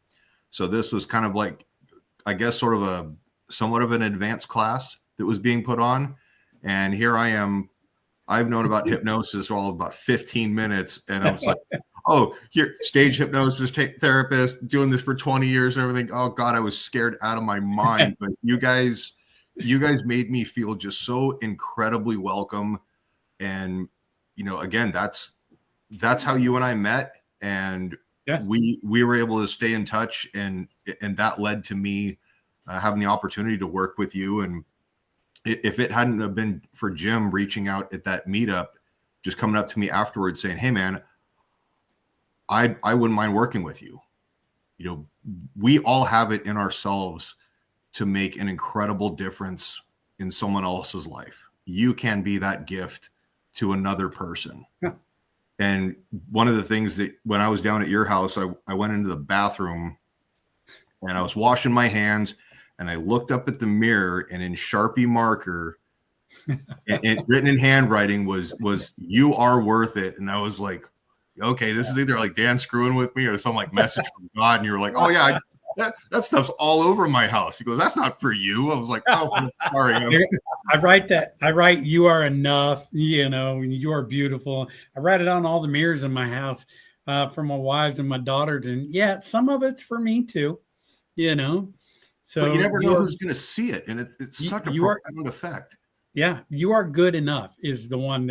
So this was kind of like, I guess, sort of somewhat of an advanced class that was being put on, and here I am. I've known about hypnosis for all about 15 minutes. And I was like, oh, here, stage hypnosis therapist, doing this for 20 years and everything. Oh God, I was scared out of my mind. But you guys made me feel just so incredibly welcome. And, again, that's how you and I met. And we were able to stay in touch. And that led to me having the opportunity to work with you. And if it hadn't have been for Jim reaching out at that meetup, just coming up to me afterwards saying, "Hey man, I wouldn't mind working with you." We all have it in ourselves to make an incredible difference in someone else's life. You can be that gift to another person. Yeah. And one of the things that when I was down at your house, I went into the bathroom and I was washing my hands. And I looked up at the mirror, and in Sharpie marker, and written in handwriting was "You are worth it." And I was like, okay, this is either like Dan screwing with me or some like message from God. And you're like, oh yeah, that stuff's all over my house. He goes, that's not for you. I was like, oh, sorry. I write that. I write, "You are enough." You are beautiful. I write it on all the mirrors in my house for my wives and my daughters. And yeah, some of it's for me too. So but you never know who's going to see it, and it's such a profound effect. Yeah, "You are good enough" is the one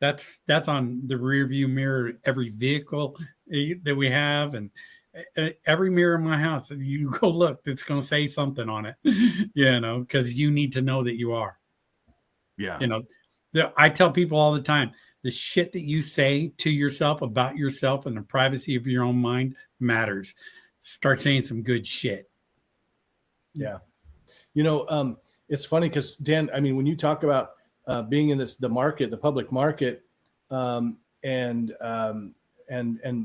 that's on the rear view mirror of every vehicle that we have, and every mirror in my house, you go look, it's going to say something on it, because you need to know that you are. Yeah. I tell people all the time, the shit that you say to yourself about yourself and the privacy of your own mind matters. Start saying some good shit. Yeah. It's funny because Dan, I mean, when you talk about being in the public market, and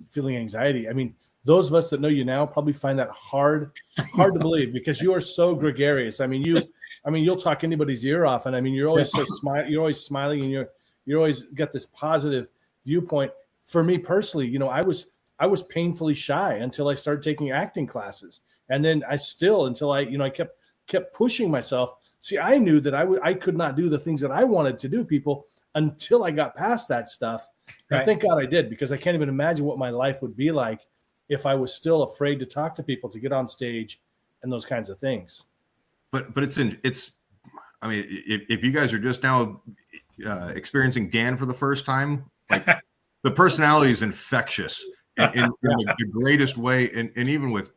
feeling anxiety, I mean, those of us that know you now probably find that hard to believe, because you are so gregarious. I mean, you'll talk anybody's ear off, and I mean, you're always you're always smiling, and you're always got this positive viewpoint. For me personally, I was painfully shy until I started taking acting classes, and then until I kept pushing myself. See, I knew that I could not do the things that I wanted to do, people, until I got past that stuff. And thank God I did, because I can't even imagine what my life would be like if I was still afraid to talk to people, to get on stage, and those kinds of things. But it's I mean, if you guys are just now experiencing Dan for the first time, like, the personality is infectious in the greatest way. And even with,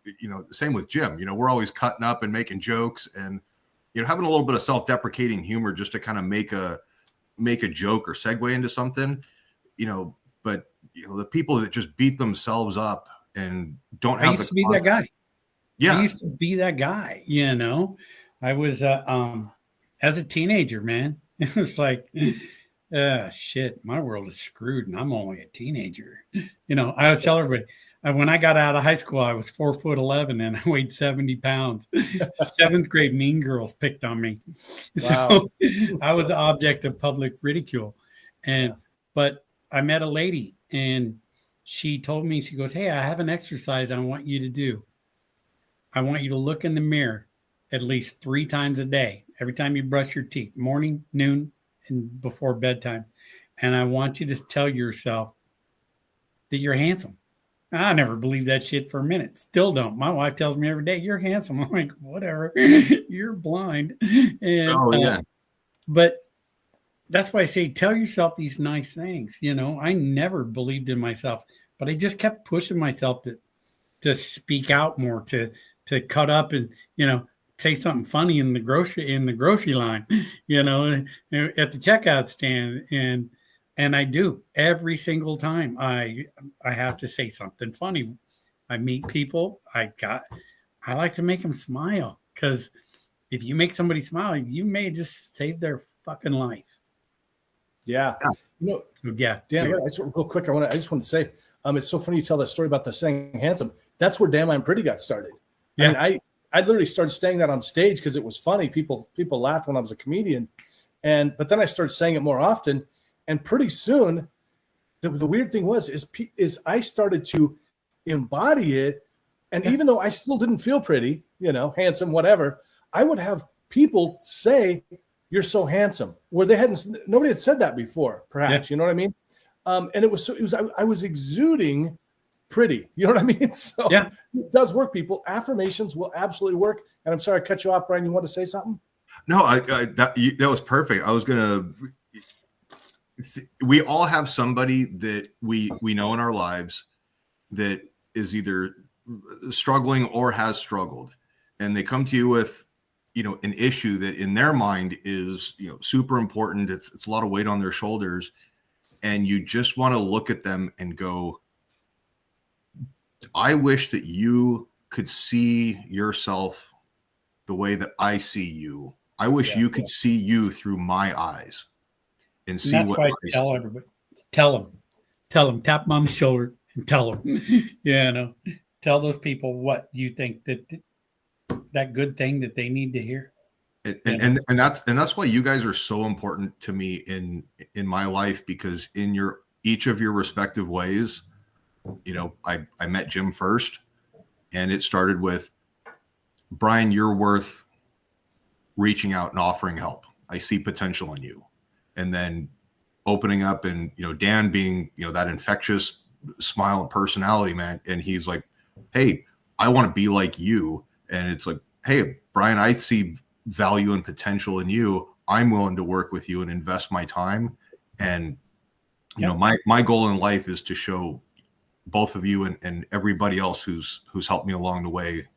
same with Jim, we're always cutting up and making jokes, and, having a little bit of self-deprecating humor just to kind of make a joke or segue into something, but the people that just beat themselves up and don't have. I used to be that guy. Yeah. I used to be that guy, I was, as a teenager, man, it was like, shit, my world is screwed and I'm only a teenager. I always tell everybody, when I got out of high school, I was 4'11" and I weighed 70 pounds. 7th grade mean girls picked on me. Wow. So I was the object of public ridicule. But I met a lady, and she told me, she goes, "Hey, I have an exercise I want you to do. I want you to look in the mirror at least 3 times a day, every time you brush your teeth, morning, noon, and before bedtime. And I want you to tell yourself that you're handsome." I never believed that shit for a minute. Still don't. My wife tells me every day, "You're handsome." I'm like, whatever. You're blind. And, but that's why I say, tell yourself these nice things. I never believed in myself, but I just kept pushing myself to speak out more, to cut up and, say something funny in the grocery line, at the checkout stand. And I do every single time. I have to say something funny. I meet people. I like to make them smile, because if you make somebody smile, you may just save their fucking life. Yeah. Dan, real quick, I just want to say, it's so funny you tell that story about the saying handsome. That's where Damn I'm Pretty got started. Yeah. I mean, I literally started saying that on stage because it was funny. People laughed when I was a comedian, but then I started saying it more often, and pretty soon, the weird thing is I started to embody it, and even though I still didn't feel pretty, handsome, whatever, I would have people say, "You're so handsome," where nobody had said that before, perhaps. You know what I mean? And I was exuding pretty. You know what I mean? So It does work, people. Affirmations will absolutely work. And I'm sorry I cut you off, Brian. You want to say something? No, that was perfect. I was gonna. We all have somebody that we know in our lives that is either struggling or has struggled, and they come to you with, an issue that in their mind is, super important. It's a lot of weight on their shoulders, and you just want to look at them and go, "I wish that you could see yourself the way that I see you. I wish you could see you through my eyes and see that's what." Why I tell everybody, tell them, tap them on the shoulder and tell them, tell those people what you think that good thing that they need to hear. And that's why you guys are so important to me in my life, because in each of your respective ways, I met Jim first, and it started with, "Brian, you're worth reaching out and offering help. I see potential in you." And then opening up, and, Dan being, that infectious smile and personality, man. And he's like, "Hey, I want to be like you." And it's like, "Hey, Brian, I see value and potential in you. I'm willing to work with you and invest my time." And, my goal in life is to show both of you and everybody else who's helped me along the way,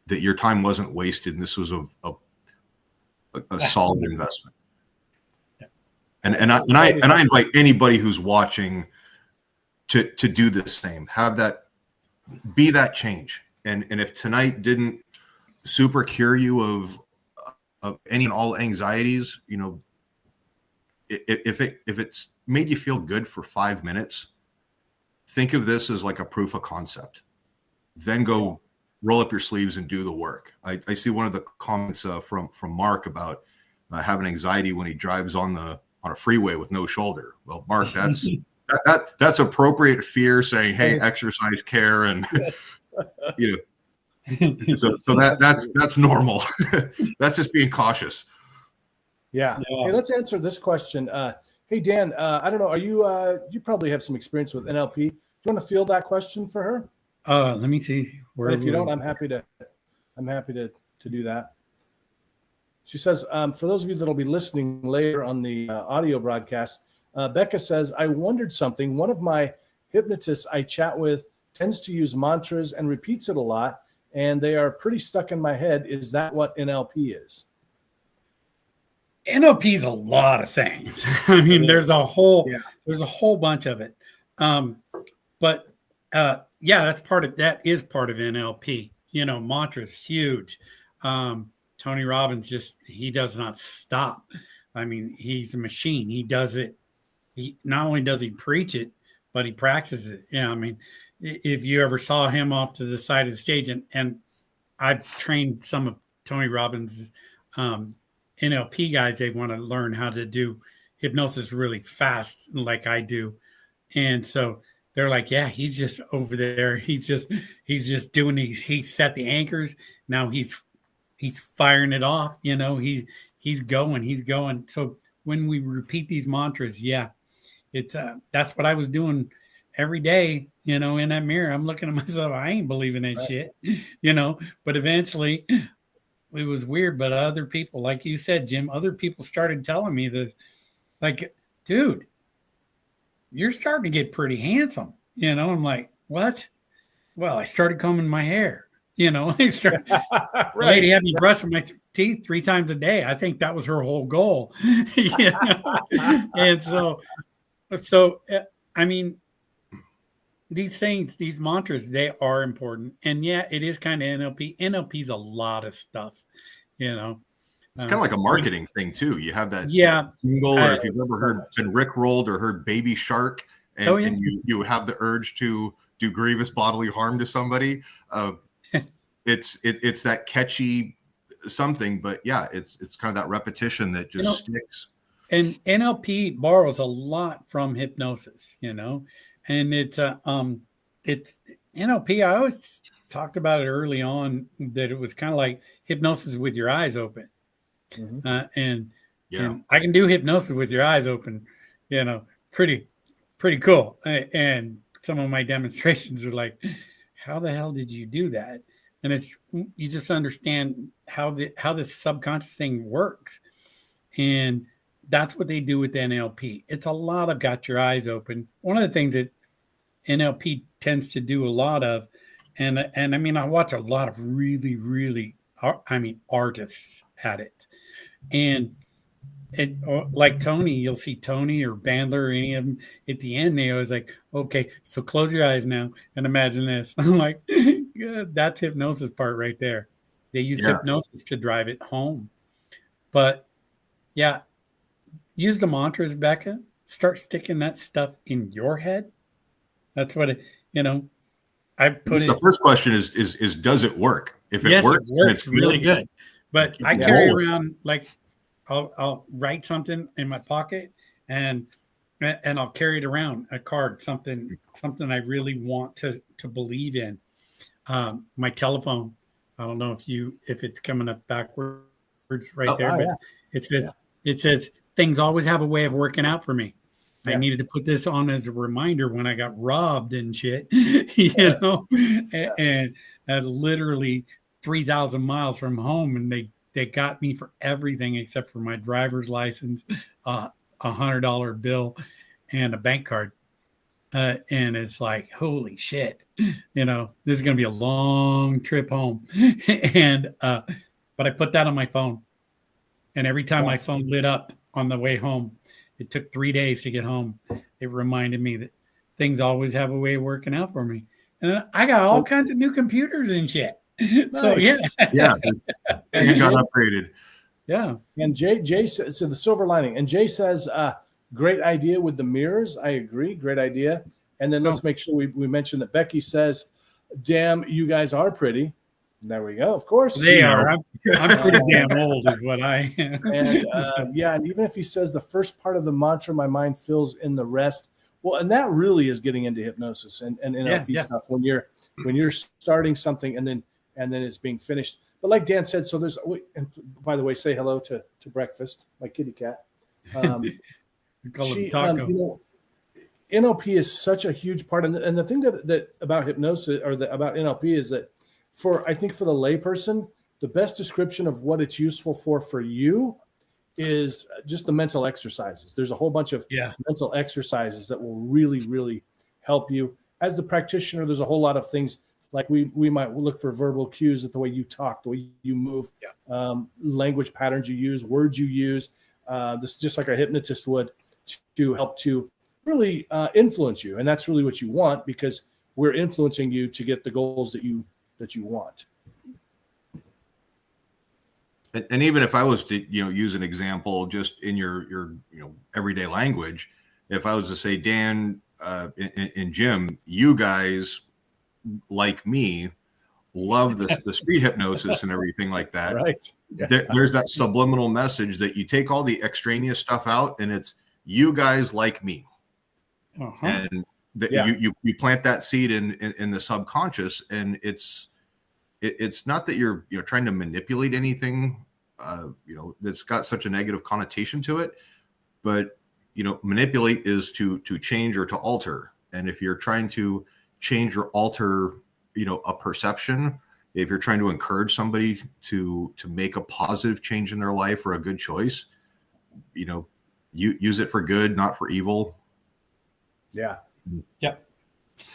that your time wasn't wasted, and this was a solid investment. And I invite anybody who's watching to do the same. Be that change. And if tonight didn't super cure you of any and all anxieties, you know, if it's made you feel good for 5 minutes, think of this as like a proof of concept. Then go roll up your sleeves and do the work. I see one of the comments from Mark about having anxiety when he drives on a freeway with no shoulder. Well, Mark, that's appropriate fear, saying, hey, exercise care, and you know. So that's normal. That's just being cautious. Yeah. Hey, let's answer this question. Hey, Dan, I don't know. Are you probably have some experience with NLP. Do you want to field that question for her? Let me see. If you don't, I'm happy to do that. She says, for those of you that'll be listening later on the audio broadcast, Becca says, I wondered something. One of my hypnotists I chat with tends to use mantras and repeats it a lot, and they are pretty stuck in my head. Is that what NLP is? NLP is a lot of things. I mean, there's a whole bunch of it. But that's that is part of NLP. You know, mantras, huge. Tony Robbins he does not stop. I mean, he's a machine. He does it. He not only does he preach it, but he practices it. Yeah. I mean, if you ever saw him off to the side of the stage, and I've trained some of Tony Robbins' NLP guys, they want to learn how to do hypnosis really fast, like I do. And so they're like, yeah, he's just over there. He's just doing these. He set the anchors. Now he's firing it off. You know, he's going. So when we repeat these mantras, it's that's what I was doing every day. You know, in that mirror, I'm looking at myself. I ain't believing that shit. You know, but eventually, it was weird. But other people, like you said, Jim, other people started telling me that, like, dude, you're starting to get pretty handsome. You know, I'm like, what? Well, I started combing my hair. You know, I started. Lady had me brushing my teeth 3 times a day. I think that was her whole goal. You know? And so I mean, these things, these mantras, they are important. And yeah, it is kind of NLP. NLP is a lot of stuff. You know, it's kind of like a marketing thing too. You have that jingle, or if you've ever been rickrolled or heard Baby Shark, and you have the urge to do grievous bodily harm to somebody. It's that catchy something, but yeah, it's kind of that repetition that just sticks. And NLP borrows a lot from hypnosis, you know, and it's NLP. I always talked about it early on that it was kind of like hypnosis with your eyes open. Mm-hmm. And I can do hypnosis with your eyes open, you know, pretty cool. And some of my demonstrations are like, how the hell did you do that? And you just understand how this subconscious thing works. And that's what they do with NLP. It's a lot of got your eyes open. One of the things that NLP tends to do a lot of, and I mean, I watch a lot of really, really, artists at it. And like Tony, you'll see Tony or Bandler or any of them at the end, they always like, okay, so close your eyes now and imagine this. I'm like, yeah, that's hypnosis part right there. They use hypnosis to drive it home. But yeah, use the mantras, Becca. Start sticking that stuff in your head. That's what I put it. The first question is does it work? If it works, it's really good. But I carry around, like, I'll write something in my pocket and I'll carry it around, a card, something I really want to believe in. My telephone, I don't know if it's coming up backwards right there, but it says things always have a way of working out for me. I needed to put this on as a reminder when I got robbed and shit, and literally 3,000 miles from home, and they got me for everything except for my driver's license, $100 bill, and a bank card. And it's like, holy shit, this is going to be a long trip home. But I put that on my phone. And every time my phone lit up on the way home, it took 3 days to get home. It reminded me that things always have a way of working out for me. And I got all kinds of new computers and shit. Nice. So you got upgraded. Yeah. And Jay says, so the silver lining. And Jay says, great idea with the mirrors. I agree. Great idea. And then let's make sure we mention that Becky says, damn, you guys are pretty. There we go. Of course. They are. I'm pretty damn old is what I am. And and even if he says the first part of the mantra, my mind fills in the rest. Well, and that really is getting into hypnosis and NLP stuff when you're starting something and then it's being finished. But like Dan said, so there's, and by the way, say hello to Breakfast, my kitty cat. NLP is such a huge part. And the thing that about hypnosis or about NLP is that I think for the layperson, the best description of what it's useful for you is just the mental exercises. There's a whole bunch of mental exercises that will really, really help you. As the practitioner, there's a whole lot of things like we might look for verbal cues at the way you talk, the way you move, language patterns you use, words you use. This is just like a hypnotist would to help to really influence you. And that's really what you want because we're influencing you to get the goals that you want. And even if I was to, use an example just in your everyday language, if I was to say, Dan and Jim, you guys like me love the street hypnosis and everything like that. Right. There's that subliminal message that you take all the extraneous stuff out and it's you guys like me. And you plant that seed in the subconscious, and it's not that you're trying to manipulate anything that's got such a negative connotation to it, but manipulate is to change or to alter. And if you're trying to change or alter a perception, if you're trying to encourage somebody to make a positive change in their life or a good choice, you use it for good, not for evil.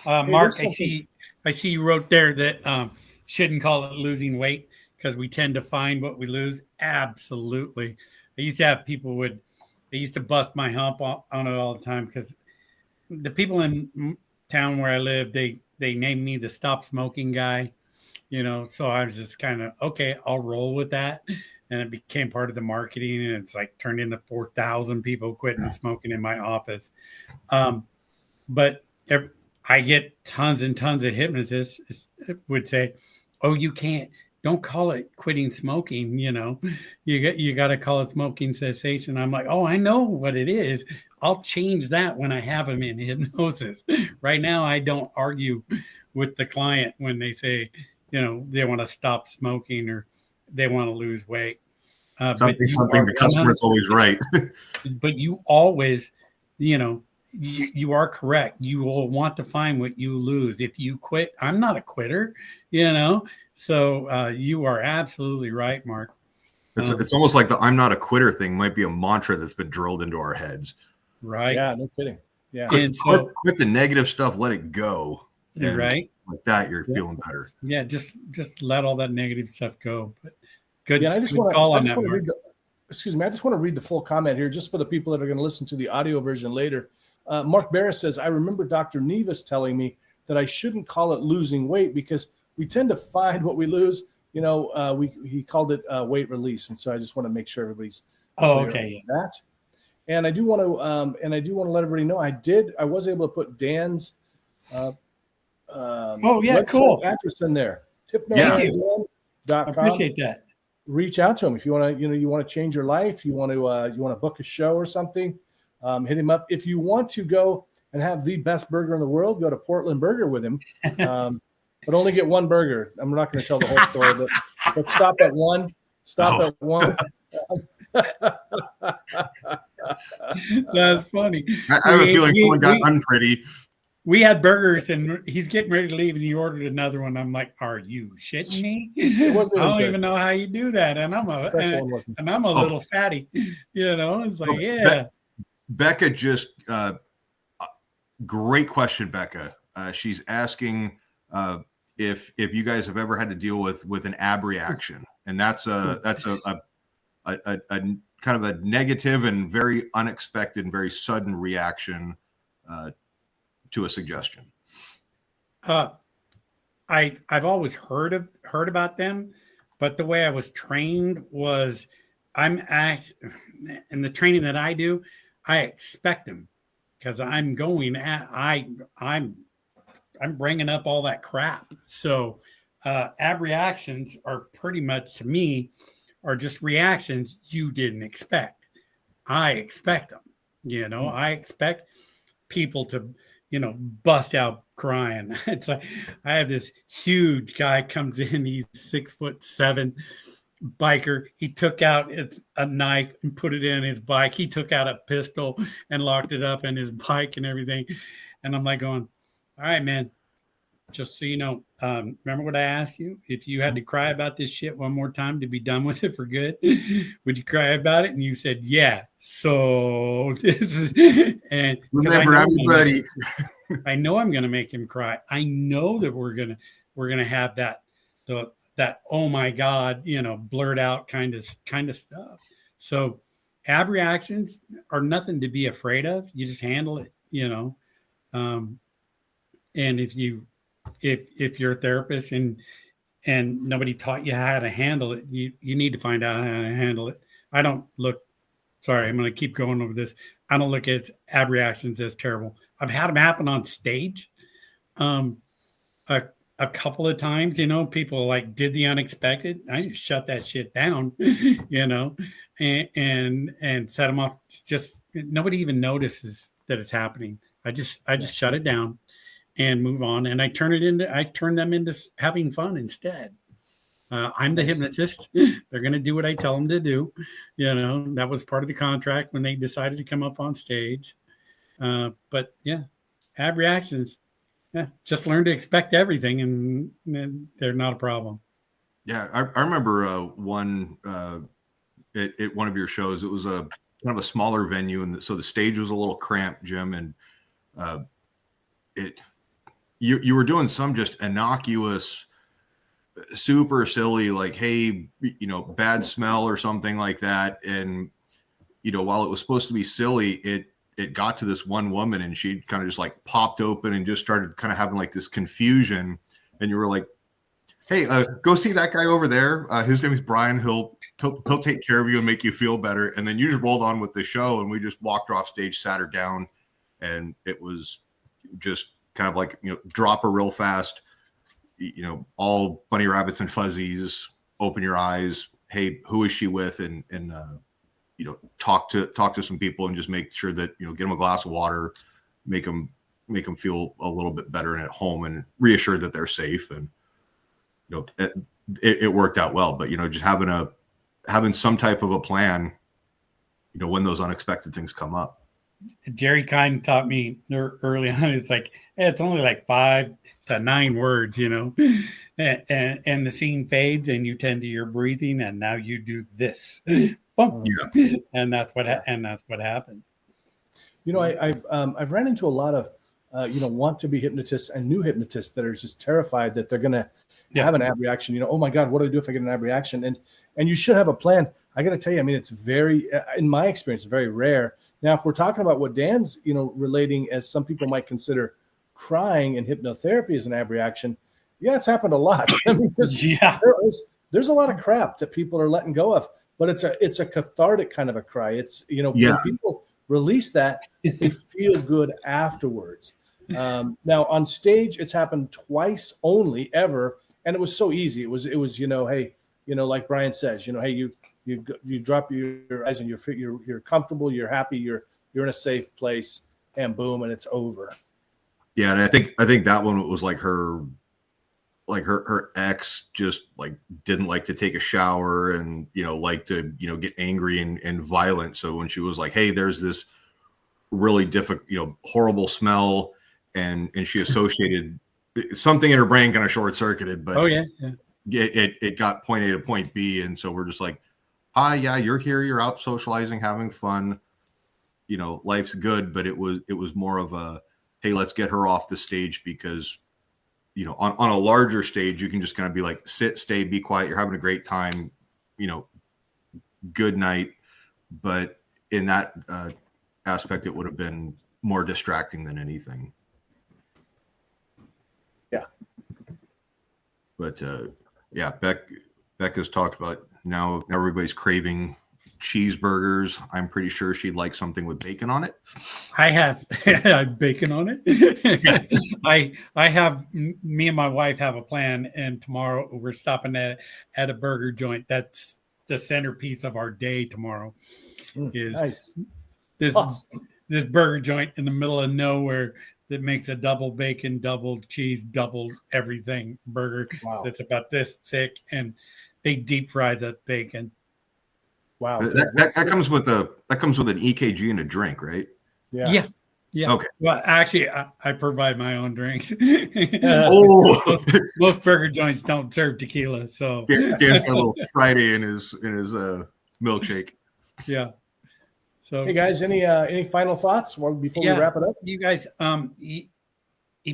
Mark, I see you wrote there that shouldn't call it losing weight because we tend to find what we lose. Absolutely. I used to have people they used to bust my hump on it all the time because the people in town where I live, they named me the stop smoking guy, so I was just kind of, okay, I'll roll with that. And it became part of the marketing, and it's like turned into 4,000 people quitting smoking in my office. But I get tons and tons of hypnotists would say, oh, don't call it quitting smoking. You got to call it smoking cessation. I'm like, oh, I know what it is. I'll change that when I have them in hypnosis. Right now, I don't argue with the client when they say, they want to stop smoking or they want to lose weight. Something the customer's always right. But you always, you are correct. You will want to find what you lose. If you quit, I'm not a quitter, so you are absolutely right, Mark. It's almost like the I'm not a quitter thing might be a mantra that's been drilled into our heads. Right. Yeah, no kidding. Yeah. Quit the negative stuff, let it go. You're right. Like that, you're feeling better. Yeah, just let all that negative stuff go. But good. Yeah, I just want to read I just want to read the full comment here just for the people that are going to listen to the audio version later. Mark Barris says, I remember Dr. Nevis telling me that I shouldn't call it losing weight because we tend to find what we lose. He called it weight release. And so I just want to make sure everybody's clear on that. And I do want to let everybody know I was able to put Dan's cool address in there. Hypnotize.com. I appreciate that. Reach out to him if you want to change your life. You want to book a show or something. Hit him up. If you want to go and have the best burger in the world, go to Portland Burger with him. But only get one burger. I'm not going to tell the whole story, but stop at one. At one. That's funny. I have a feeling someone got unpretty. We had burgers and he's getting ready to leave and he ordered another one. I'm like, are you shitting me? I don't even know how you do that. And I'm a little fatty, It's like, Becca just Great question, Becca. She's asking if you guys have ever had to deal with an ab reaction, and that's a kind of a negative and very unexpected and very sudden reaction to a suggestion. I've always heard about them, but the way I was trained was in the training that I do, I expect them because I'm bringing up all that crap. So ab reactions are pretty much, to me, are just reactions you didn't expect. I expect them. I expect people to, bust out crying. It's like I have this huge guy comes in, he's 6'7" biker. He took out a knife and put it in his bike. He took out a pistol and locked it up in his bike and everything. And I'm like going, all right, man, just so you know, remember what I asked you? If you had to cry about this shit one more time to be done with it for good, would you cry about it? And you said, yeah. So this is, and remember, everybody, I know I'm going to make him cry. I know that we're going to have that oh my God, blurt out kind of stuff. So ab reactions are nothing to be afraid of. You just handle it, and if you're a therapist and nobody taught you how to handle it, you need to find out how to handle it. I'm going to keep going over this. I don't look at ab reactions as terrible. I've had them happen on stage. A couple of times, people like did the unexpected. I just shut that shit down, and set them off. Just nobody even notices that it's happening. I just shut it down and move on. And I turn them into having fun instead. I'm the hypnotist. They're going to do what I tell them to do. That was part of the contract when they decided to come up on stage. But yeah, ab reactions. Yeah, just learn to expect everything, and they're not a problem. Yeah, I remember one at one of your shows. It was a kind of a smaller venue, and so the stage was a little cramped, Jim. And you were doing some just innocuous, super silly, like, hey, bad smell or something like that. And while it was supposed to be silly, it got to this one woman, and she kind of just like popped open and just started kind of having like this confusion. And you were like, hey, go see that guy over there. His name is Brian. He'll take care of you and make you feel better. And then you just rolled on with the show, and we just walked her off stage, sat her down, and it was just kind of like, drop her real fast, all bunny rabbits and fuzzies, open your eyes. Hey, who is she with? And talk to some people and just make sure that, get them a glass of water, make them feel a little bit better and at home, and reassure that they're safe. And, it worked out well, but, just having some type of a plan, when those unexpected things come up. Jerry kind of taught me early on. It's like, it's only like 5 to 9 words, and the scene fades and you tend to your breathing, and now you do this. Boom. Yeah. And that's what happens. I've ran into a lot of want to be hypnotists and new hypnotists that are just terrified that they're going to have an ab reaction. Oh my God, what do I do if I get an ab reaction? And you should have a plan. I got to tell you, it's very, in my experience, very rare. Now, if we're talking about what Dan's, relating as some people might consider crying in hypnotherapy as an ab reaction, yeah, it's happened a lot. There's a lot of crap that people are letting go of, but it's a cathartic kind of a cry. It's, when people release that, they feel good afterwards. Now on stage, it's happened twice only ever, and it was so easy. It was hey, like Brian says, hey, you drop your eyes and you're comfortable, you're happy, you're in a safe place, and boom, and it's over. Yeah, and I think that one was like her ex just like didn't like to take a shower and like to get angry and violent. So when she was like, hey, there's this really difficult horrible smell, and she associated something in her brain kind of short circuited, but it got point A to point B. And so we're just like, hi, yeah, you're here, you're out socializing, having fun, life's good. But it was more of a hey, let's get her off the stage, because, you know, on a larger stage, you can just kind of be like, sit, stay, be quiet. You're having a great time, you know, good night. But in that aspect, it would have been more distracting than anything. Yeah. But yeah, Becca's talked about now everybody's craving cheeseburgers. I'm pretty sure she'd like something with bacon on it. I have bacon on it. I have, me and my wife have a plan, and tomorrow we're stopping at a burger joint. That's the centerpiece of our day tomorrow. Is Nice. This burger joint in the middle of nowhere that makes a double bacon, double cheese, double everything burger. Wow. That's about this thick, and they deep fry the bacon. Wow. That comes with an EKG and a drink, right? Yeah. Okay. Well, actually, I provide my own drinks. Oh, most burger joints don't serve tequila, so Dan's got a little Friday in his milkshake. Yeah. So, hey guys, any final thoughts before we wrap it up? You guys, he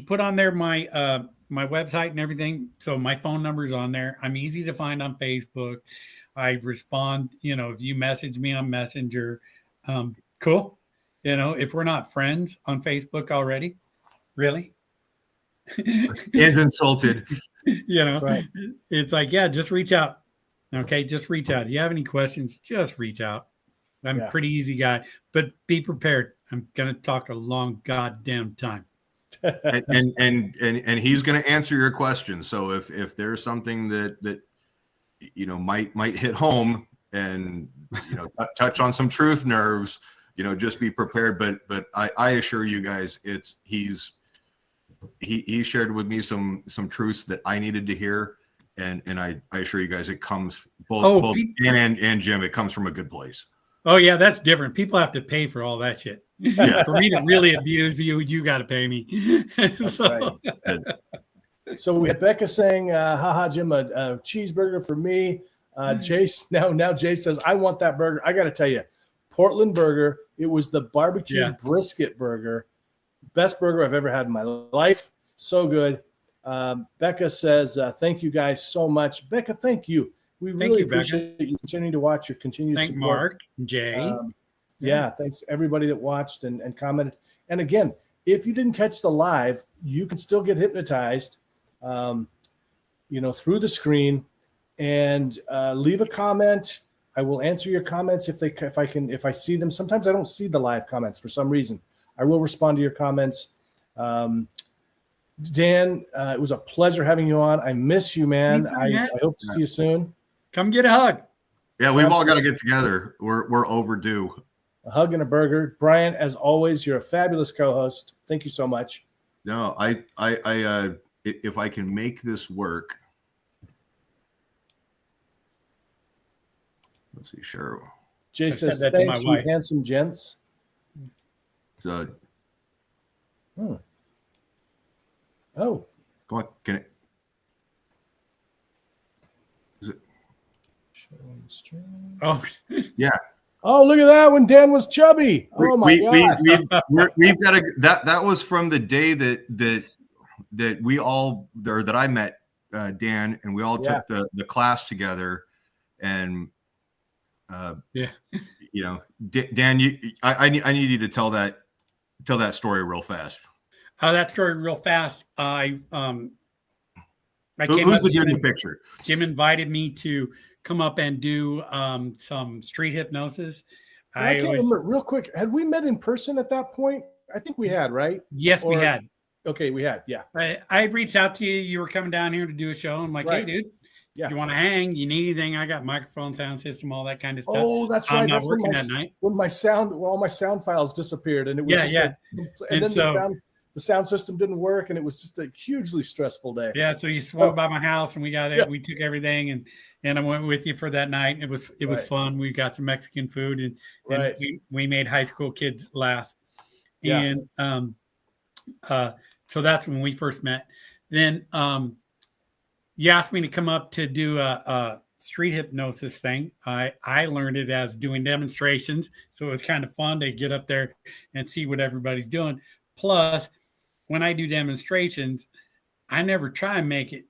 put on there my my website and everything, so my phone number's on there. I'm easy to find on Facebook. I respond, you know, if you message me on Messenger. Cool. You know, if we're not friends on Facebook already, really? Dan's insulted. You know, right. It's like, yeah, just reach out. Okay, just reach out. If you have any questions, just reach out. I'm a pretty easy guy, but be prepared. I'm going to talk a long goddamn time. and he's going to answer your questions. So if there's something that you know might hit home and you know touch on some truth nerves, you know, just be prepared. But I assure you guys, he shared with me some truths that I needed to hear, and I assure you guys, it comes both Dan and Jim. It comes from a good place. Oh yeah, that's different. People have to pay for all that shit. Yeah. For me to really abuse you got to pay me. That's right. So we had Becca saying, haha, Jim, a cheeseburger for me. Jace, now Jay says, I want that burger. I got to tell you, Portland burger, it was the barbecue brisket burger. Best burger I've ever had in my life. So good. Becca says, thank you guys so much. Becca, thank you. We really appreciate you continuing to watch, your continued support. Mark, Jay. Thanks everybody that watched and commented. And again, if you didn't catch the live, you can still get hypnotized, you know, through the screen, and leave a comment. I will answer your comments if I see them. Sometimes I don't see the live comments for some reason. I will respond to your comments. Dan, it was a pleasure having you on. I miss you, man. I hope to see you soon. Come get a hug. Yeah, we've all got to get together. We're overdue. A hug and a burger. Brian, as always, you're a fabulous co-host. Thank you so much. No, I if I can make this work. Let's see, Cheryl. Jay says, thanks, you handsome gents. So, oh, go on. Can it? Is it? Oh, yeah. Oh, look at that when Dan was chubby. Oh my God. We've got that was from the day that we all there that I met Dan, and we all took the class together, and you know, Dan, I need you to tell that story real fast. That story real fast. I came Who's the dude in the picture? Jim invited me to come up and do some street hypnosis. I can't remember. Real quick, had we met in person at that point? I think we had, right? Yes, we had. Okay, we had. Yeah. I had reached out to you. You were coming down here to do a show. I'm like, hey, dude. Yeah. If you want to hang, you need anything, I got microphone, sound system, all that kind of stuff. Oh, that's right. I'm not that's working that night. When all my sound files disappeared, and it was and then the sound system didn't work, and it was just a hugely stressful day. Yeah, so you swung by my house, and we got it. Yeah. We took everything, and I went with you for that night. It was fun. We got some Mexican food, and we made high school kids laugh. Yeah. And so that's when we first met. Then you asked me to come up to do a street hypnosis thing. I learned it as doing demonstrations. So it was kind of fun to get up there and see what everybody's doing. Plus, when I do demonstrations, I never try and make it,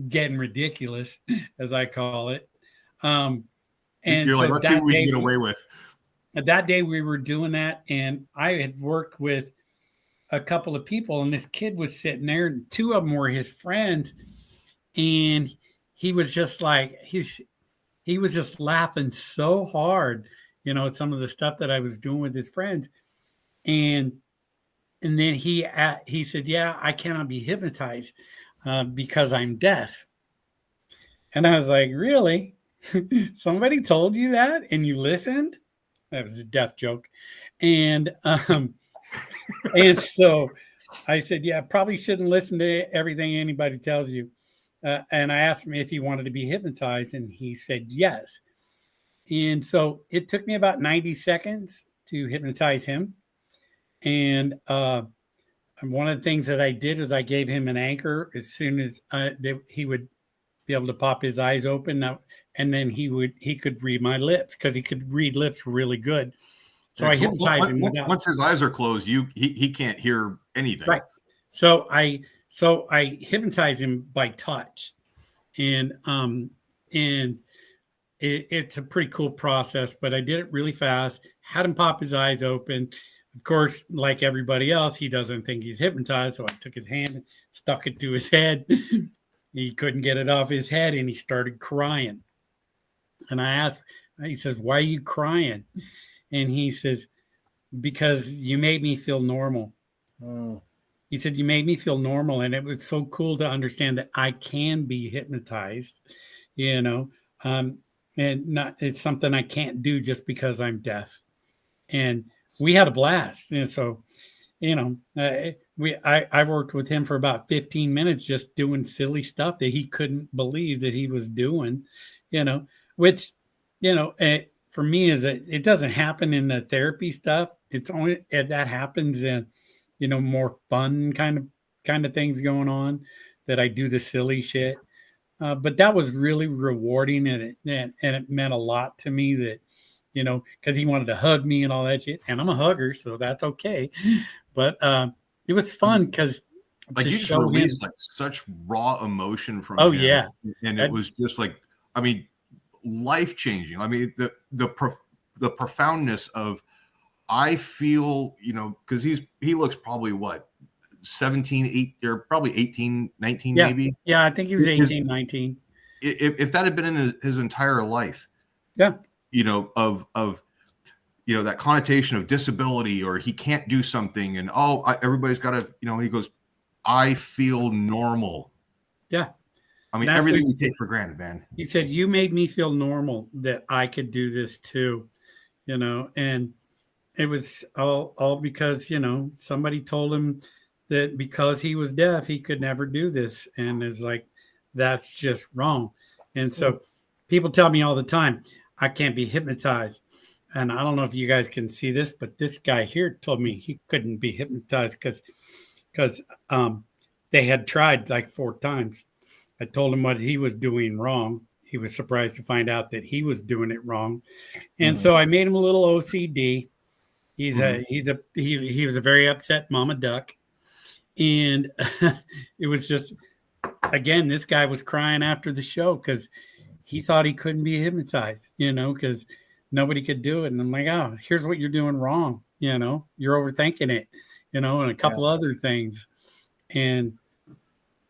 getting ridiculous, as I call it. And You're so like, let's see what we can get away with. That day we were doing that, and I had worked with a couple of people, and this kid was sitting there, and two of them were his friends, and he was just like, he was just laughing so hard, at some of the stuff that I was doing with his friends. And then he said, yeah, I cannot be hypnotized because I'm deaf. And I was like, really? Somebody told you that and you listened? That was a deaf joke. And and so I said, yeah, probably shouldn't listen to everything anybody tells you. And I asked him if he wanted to be hypnotized, and he said yes. And so it took me about 90 seconds to hypnotize him. And one of the things that I did is I gave him an anchor as soon as he would be able to pop his eyes open. And then he could read my lips, because he could read lips really good. So I hypnotized him. Once his eyes are closed, he can't hear anything. Right. So I hypnotized him by touch, and it's a pretty cool process. But I did it really fast. Had him pop his eyes open. Of course, like everybody else, he doesn't think he's hypnotized. So I took his hand and stuck it to his head. He couldn't get it off his head, and he started crying. And I asked, he says, "Why are you crying?" And he says, "Because you made me feel normal." Oh. He said, "You made me feel normal." And it was so cool to understand that I can be hypnotized, and it's something I can't do just because I'm deaf. And we had a blast. And so, I worked with him for about 15 minutes just doing silly stuff that he couldn't believe that he was doing, which, for me it doesn't happen in the therapy stuff. It's only that happens in, more fun kind of things going on, that I do the silly shit. But that was really rewarding, and it meant a lot to me that, because he wanted to hug me and all that shit, and I'm a hugger, so that's okay. But it was fun because you just released like such raw emotion from him. Yeah, and it was just like, life changing. The profoundness of, I feel, because he looks probably what, 17, 8, or probably 18, 19, maybe. Yeah, I think he was 18, 19. If that had been in his entire life, of that connotation of disability, or he can't do something, and everybody's got to, he goes, I feel normal. Yeah. Everything we take for granted, man. He said, "You made me feel normal, that I could do this too," and it was all because, somebody told him that because he was deaf, he could never do this. And it's like, that's just wrong. And so people tell me all the time, I can't be hypnotized. And I don't know if you guys can see this, but this guy here told me he couldn't be hypnotized because they had tried like 4 times. I told him what he was doing wrong. He was surprised to find out that he was doing it wrong. And so I made him a little OCD. He was a very upset mama duck. And it was just, again, this guy was crying after the show because he thought he couldn't be hypnotized, because nobody could do it. And I'm like, oh, here's what you're doing wrong. You're overthinking it, and a couple other things. And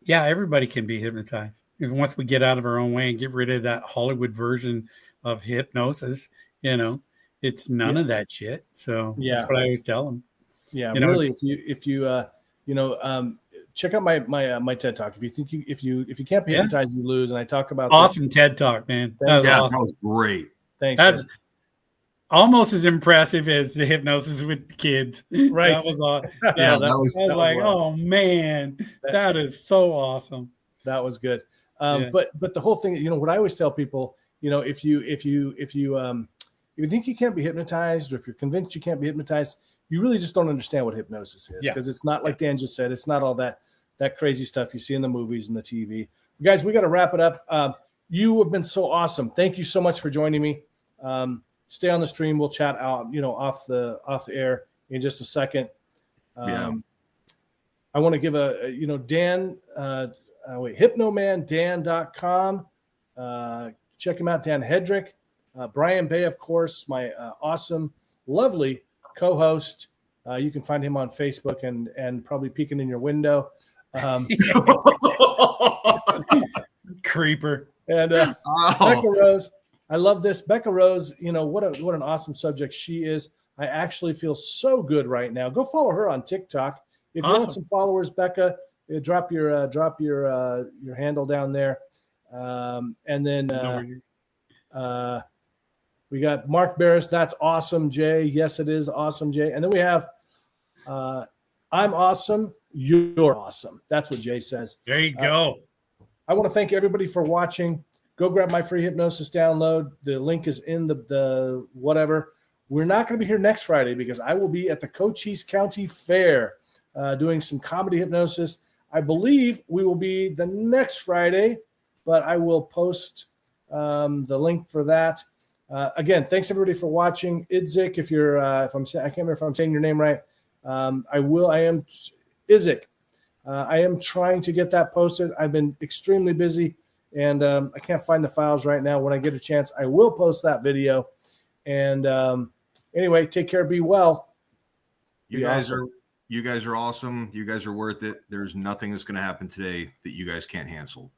yeah, everybody can be hypnotized. If once we get out of our own way and get rid of that Hollywood version of hypnosis, it's none of that shit. So that's what I always tell them. Yeah, really. If you check out my TED Talk. If you can't be hypnotized, you lose. And I talk about awesome TED Talk, man. That was great. Thanks. That's almost as impressive as the hypnosis with the kids. Right. That was awesome. I was like, oh man, that is so awesome. That was good. But the whole thing, what I always tell people, if you think you can't be hypnotized, or if you're convinced you can't be hypnotized, you really just don't understand what hypnosis is, because it's not like Dan just said. It's not all that crazy stuff you see in the movies and the TV. Guys, we got to wrap it up. You have been so awesome. Thank you so much for joining me. Stay on the stream. We'll chat out, off the air in just a second. I want to give Dan, hypnomandan.com. Check him out, Dan Hedrick. Brian Bay, of course, my awesome, lovely co-host. You can find him on Facebook and probably peeking in your window. Creeper. And Becca Rose, I love this. Becca Rose, what an awesome subject she is. I actually feel so good right now. Go follow her on TikTok. If you want some followers, Becca, drop your handle down there. And then we got Mark Barris. That's awesome, Jay. Yes, it is awesome, Jay. And then we have I'm awesome. You're awesome. That's what Jay says. There you go. I want to thank everybody for watching. Go grab my free hypnosis download. The link is in the whatever. We're not going to be here next Friday because I will be at the Cochise County Fair doing some comedy hypnosis. I believe we will be the next Friday, but I will post the link for that. Again, thanks everybody for watching. Idzik, if you're, I can't remember if I'm saying your name right. I am Idzik. I am trying to get that posted. I've been extremely busy, and I can't find the files right now. When I get a chance, I will post that video. And anyway, take care. Be well. You guys are awesome. You guys are worth it. There's nothing that's going to happen today that you guys can't handle.